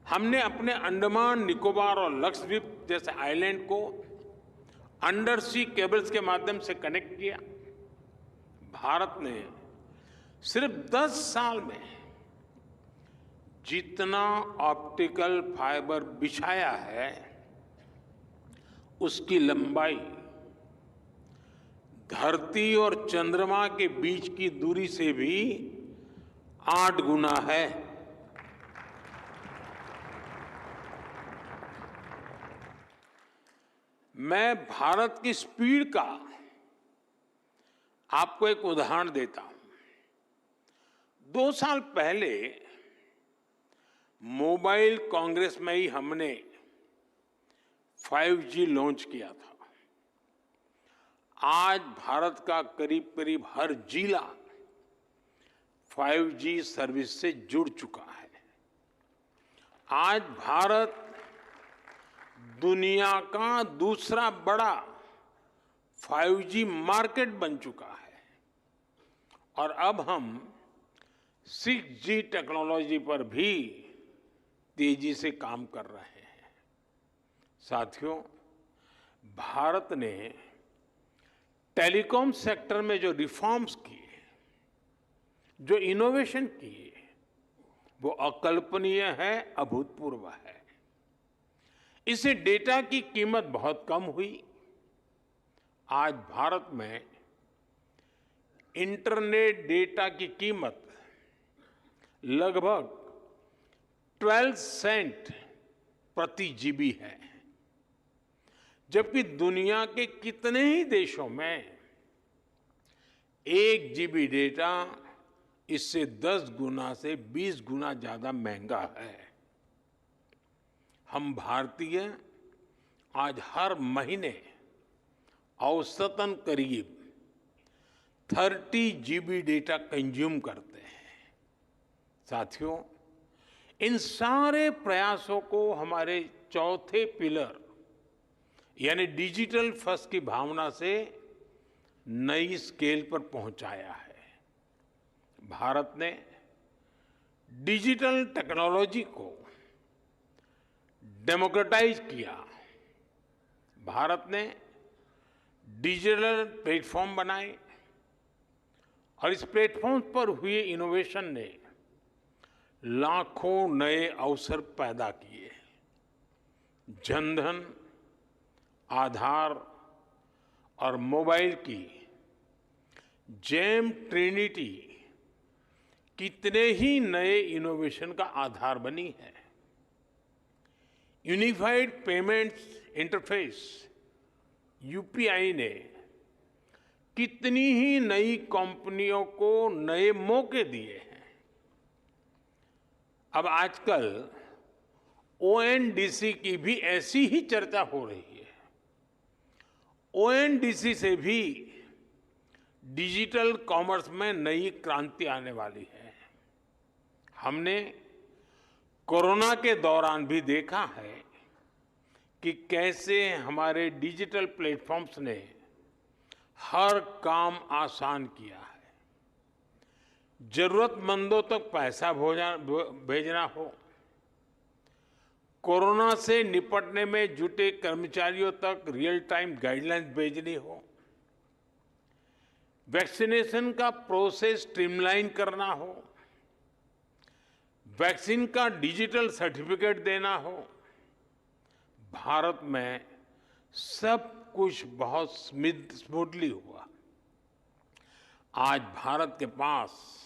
हमने अपने अंडमान निकोबार और लक्षद्वीप जैसे आइलैंड को अंडर सी केबल्स के माध्यम से कनेक्ट किया। भारत ने सिर्फ 10 साल में जितना ऑप्टिकल फाइबर बिछाया है, उसकी लंबाई धरती और चंद्रमा के बीच की दूरी से भी 8 गुना है। मैं भारत की स्पीड का आपको एक उदाहरण देता हूं। 2 साल पहले मोबाइल कांग्रेस में ही हमने 5G लॉन्च किया था। आज भारत का करीब करीब हर जिला 5G सर्विस से जुड़ चुका है। आज भारत दुनिया का दूसरा बड़ा 5G मार्केट बन चुका है और अब हम 6G टेक्नोलॉजी पर भी तेजी से काम कर रहे हैं। साथियों, भारत ने टेलीकॉम सेक्टर में जो रिफॉर्म्स किए, जो इनोवेशन किए, वो अकल्पनीय है, अभूतपूर्व है। इससे डेटा की कीमत बहुत कम हुई। आज भारत में इंटरनेट डेटा की कीमत लगभग 12 सेंट प्रति जीबी है, जबकि दुनिया के कितने ही देशों में 1 जीबी डेटा इससे 10 गुना से 20 गुना ज्यादा महंगा है। हम भारतीय आज हर महीने औसतन करीब 30 जीबी डेटा कंज्यूम करते हैं। साथियों, इन सारे प्रयासों को हमारे चौथे पिलर यानी डिजिटल फर्स्ट की भावना से नई स्केल पर पहुंचाया है। भारत ने डिजिटल टेक्नोलॉजी को डेमोक्रेटाइज किया। भारत ने डिजिटल प्लेटफॉर्म बनाए और इस प्लेटफॉर्म पर हुए इनोवेशन ने लाखों नए अवसर पैदा किए। जनधन, आधार और मोबाइल की जेम ट्रिनिटी कितने ही नए इनोवेशन का आधार बनी है। यूनिफाइड पेमेंट्स इंटरफेस यूपीआई ने कितनी ही नई कंपनियों को नए मौके दिए हैं। अब आजकल ओएनडीसी की भी ऐसी ही चर्चा हो रही है। ओएनडीसी से भी डिजिटल कॉमर्स में नई क्रांति आने वाली है। हमने कोरोना के दौरान भी देखा है कि कैसे हमारे डिजिटल प्लेटफॉर्म्स ने हर काम आसान किया है। जरूरतमंदों तक पैसा भेजना हो, कोरोना से निपटने में जुटे कर्मचारियों तक रियल टाइम गाइडलाइंस भेजनी हो, वैक्सीनेशन का प्रोसेस स्ट्रीमलाइन करना हो, वैक्सीन का डिजिटल सर्टिफिकेट देना हो, भारत में सब कुछ बहुत स्मूथली हुआ। आज भारत के पास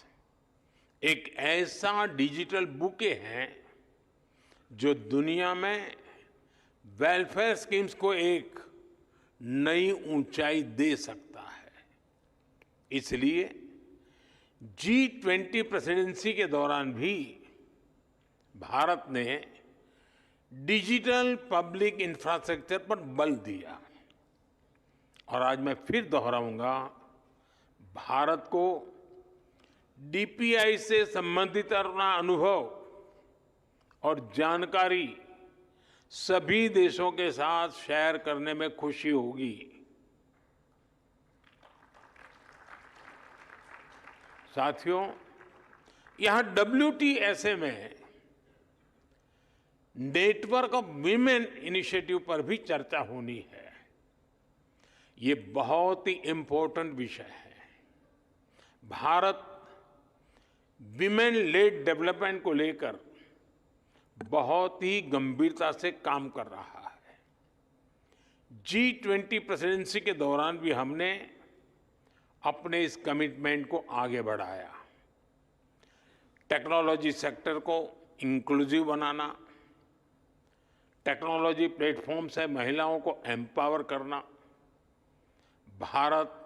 एक ऐसा डिजिटल बुके है जो दुनिया में वेलफेयर स्कीम्स को एक नई ऊंचाई दे सकता है। इसलिए G20 प्रेसिडेंसी के दौरान भी भारत ने डिजिटल पब्लिक इंफ्रास्ट्रक्चर पर बल दिया। और आज मैं फिर दोहराऊंगा, भारत को डीपीआई से संबंधित अपना अनुभव और जानकारी सभी देशों के साथ शेयर करने में खुशी होगी। साथियों, यहां WTSA में नेटवर्क ऑफ वीमेन इनिशिएटिव पर भी चर्चा होनी है। ये बहुत ही इंपॉर्टेंट विषय है। भारत विमेन लेड डेवलपमेंट को लेकर बहुत ही गंभीरता से काम कर रहा है। G20 प्रेसिडेंसी के दौरान भी हमने अपने इस कमिटमेंट को आगे बढ़ाया। टेक्नोलॉजी सेक्टर को इंक्लूसिव बनाना, टेक्नोलॉजी प्लेटफॉर्म से महिलाओं को एम्पावर करना, भारत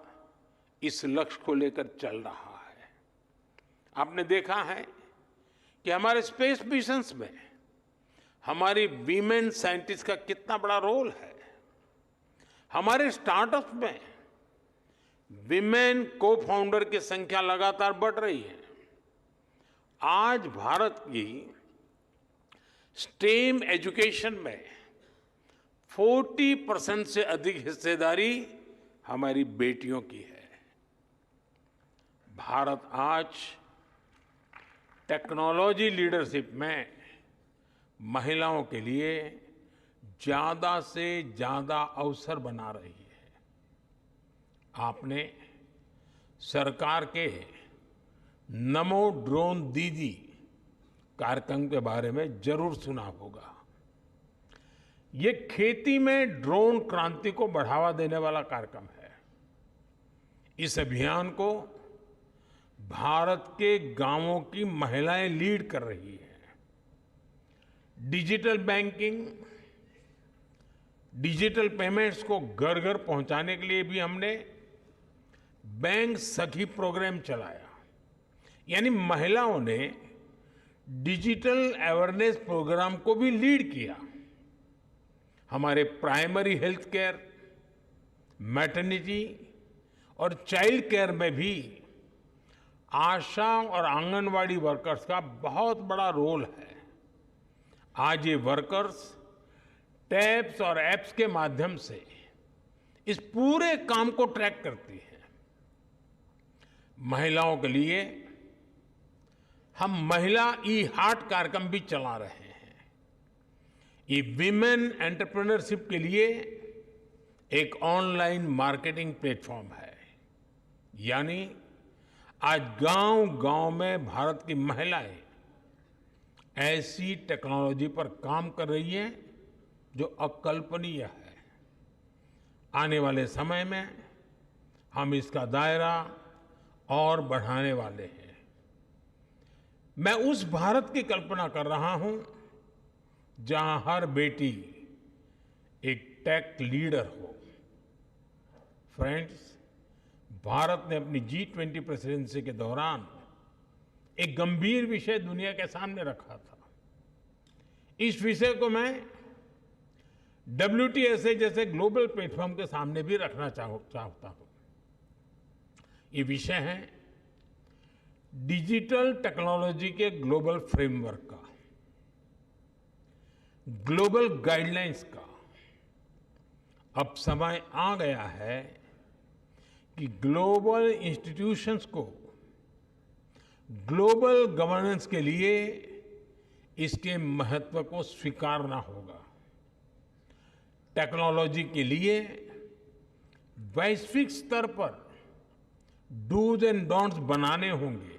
इस लक्ष्य को लेकर चल रहा है। आपने देखा है कि हमारे स्पेस मिशंस में हमारी वीमेन साइंटिस्ट का कितना बड़ा रोल है। हमारे स्टार्टअप्स में विमेन को फाउंडर की संख्या लगातार बढ़ रही है। आज भारत की स्टेम एजुकेशन में 40% से अधिक हिस्सेदारी हमारी बेटियों की है। भारत आज टेक्नोलॉजी लीडरशिप में महिलाओं के लिए ज्यादा से ज्यादा अवसर बना रही है। आपने सरकार के नमो ड्रोन दीदी कार्यक्रम के बारे में जरूर सुना होगा। ये खेती में ड्रोन क्रांति को बढ़ावा देने वाला कार्यक्रम है। इस अभियान को भारत के गांवों की महिलाएं लीड कर रही हैं। डिजिटल बैंकिंग, डिजिटल पेमेंट्स को घर घर पहुंचाने के लिए भी हमने बैंक सखी प्रोग्राम चलाया। यानी महिलाओं ने डिजिटल अवेयरनेस प्रोग्राम को भी लीड किया। हमारे प्राइमरी हेल्थ केयर, मैटरनिटी और चाइल्ड केयर में भी आशा और आंगनवाड़ी वर्कर्स का बहुत बड़ा रोल है। आज ये वर्कर्स टैब्स और ऐप्स के माध्यम से इस पूरे काम को ट्रैक करती हैं। महिलाओं के लिए हम महिला ई-हार्ट कार्यक्रम भी चला रहे हैं। ये विमेन एंटरप्रेन्योरशिप के लिए एक ऑनलाइन मार्केटिंग प्लेटफॉर्म है। यानी आज गांव-गांव में भारत की महिलाएं ऐसी टेक्नोलॉजी पर काम कर रही हैं जो अकल्पनीय है। आने वाले समय में हम इसका दायरा और बढ़ाने वाले हैं। मैं उस भारत की कल्पना कर रहा हूं जहां हर बेटी एक टेक लीडर हो। फ्रेंड्स, भारत ने अपनी G20 प्रेसिडेंसी के दौरान एक गंभीर विषय दुनिया के सामने रखा था। इस विषय को मैं WTSA जैसे ग्लोबल प्लेटफॉर्म के सामने भी रखना चाहता हूं। ये विषय है डिजिटल टेक्नोलॉजी के ग्लोबल फ्रेमवर्क का, ग्लोबल गाइडलाइंस का। अब समय आ गया है कि ग्लोबल इंस्टीट्यूशंस को ग्लोबल गवर्नेंस के लिए इसके महत्व को स्वीकारना होगा। टेक्नोलॉजी के लिए वैश्विक स्तर पर डूज एंड डोंट्स बनाने होंगे।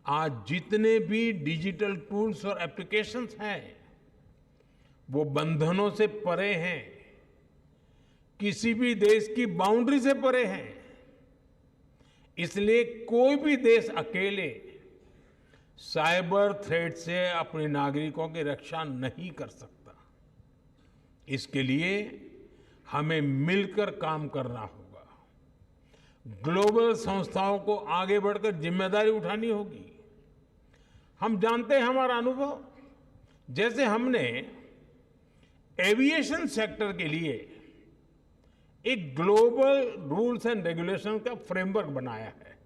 आज जितने भी डिजिटल टूल्स और एप्लीकेशंस हैं, वो बंधनों से परे हैं, किसी भी देश की बाउंड्री से परे हैं। इसलिए कोई भी देश अकेले साइबर थ्रेट से अपने नागरिकों की रक्षा नहीं कर सकता। इसके लिए हमें मिलकर काम करना होगा। ग्लोबल संस्थाओं को आगे बढ़कर जिम्मेदारी उठानी होगी। हम जानते हैं, हमारा अनुभव, जैसे हमने एविएशन सेक्टर के लिए एक ग्लोबल रूल्स एंड रेगुलेशन का फ्रेमवर्क बनाया है,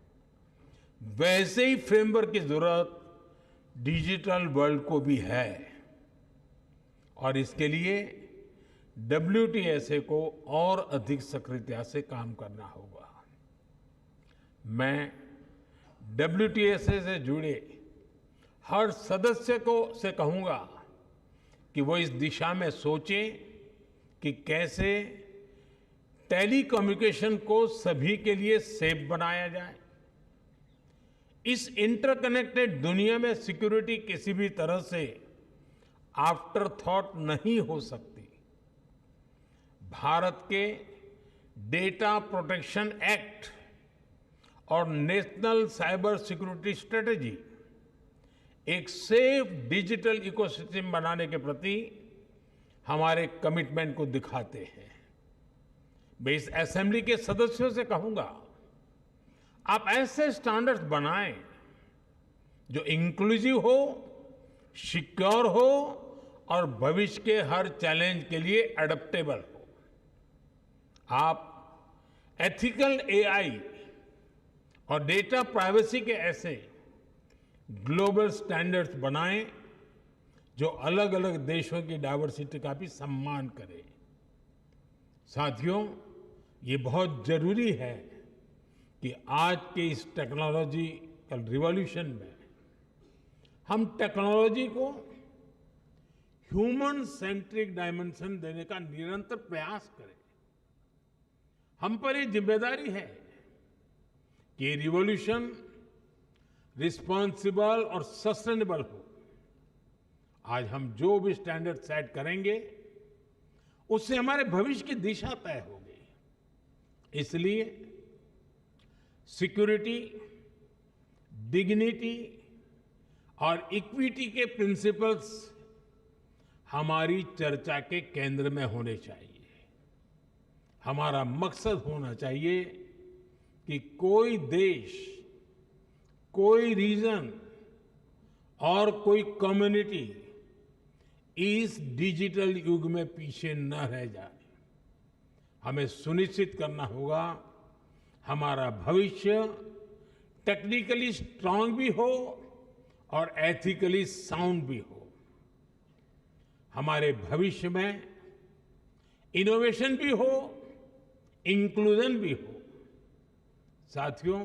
वैसे ही फ्रेमवर्क की जरूरत डिजिटल वर्ल्ड को भी है। और इसके लिए WTSA को और अधिक सक्रियता से काम करना होगा। मैं WTSA से जुड़े हर सदस्य से कहूंगा कि वो इस दिशा में सोचें कि कैसे टेलीकम्युनिकेशन को सभी के लिए सेफ बनाया जाए। इस इंटरकनेक्टेड दुनिया में सिक्योरिटी किसी भी तरह से आफ्टर थॉट नहीं हो सकती। भारत के डेटा प्रोटेक्शन एक्ट और नेशनल साइबर सिक्योरिटी स्ट्रेटेजी एक सेफ डिजिटल इकोसिस्टम बनाने के प्रति हमारे कमिटमेंट को दिखाते हैं। मैं इस असेंबली के सदस्यों से कहूंगा, आप ऐसे स्टैंडर्ड्स बनाएं जो इंक्लूसिव हो, सिक्योर हो और भविष्य के हर चैलेंज के लिए एडेप्टेबल हो। आप एथिकल AI और डेटा प्राइवेसी के ऐसे ग्लोबल स्टैंडर्ड्स बनाएं जो अलग अलग देशों की डाइवर्सिटी का भी सम्मान करें। साथियों, ये बहुत जरूरी है कि आज के इस टेक्नोलॉजिकल रिवॉल्यूशन में हम टेक्नोलॉजी को ह्यूमन सेंट्रिक डायमेंशन देने का निरंतर प्रयास करें। हम पर ये जिम्मेदारी है कि ये रिवॉल्यूशन रिस्पॉन्सिबल और सस्टेनेबल हो। आज हम जो भी स्टैंडर्ड सेट करेंगे, उससे हमारे भविष्य की दिशा तय होगी। इसलिए सिक्योरिटी, डिग्निटी और इक्विटी के प्रिंसिपल्स हमारी चर्चा के केंद्र में होने चाहिए। हमारा मकसद होना चाहिए कि कोई देश, कोई रीजन और कोई कम्युनिटी इस डिजिटल युग में पीछे न रह जाए। हमें सुनिश्चित करना होगा हमारा भविष्य टेक्निकली स्ट्रांग भी हो और एथिकली साउंड भी हो। हमारे भविष्य में इनोवेशन भी हो, इंक्लूजन भी हो। साथियों,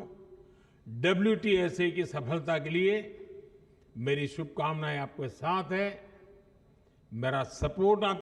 WTSA की सफलता के लिए मेरी शुभकामनाएं आपके साथ है। मेरा सपोर्ट आप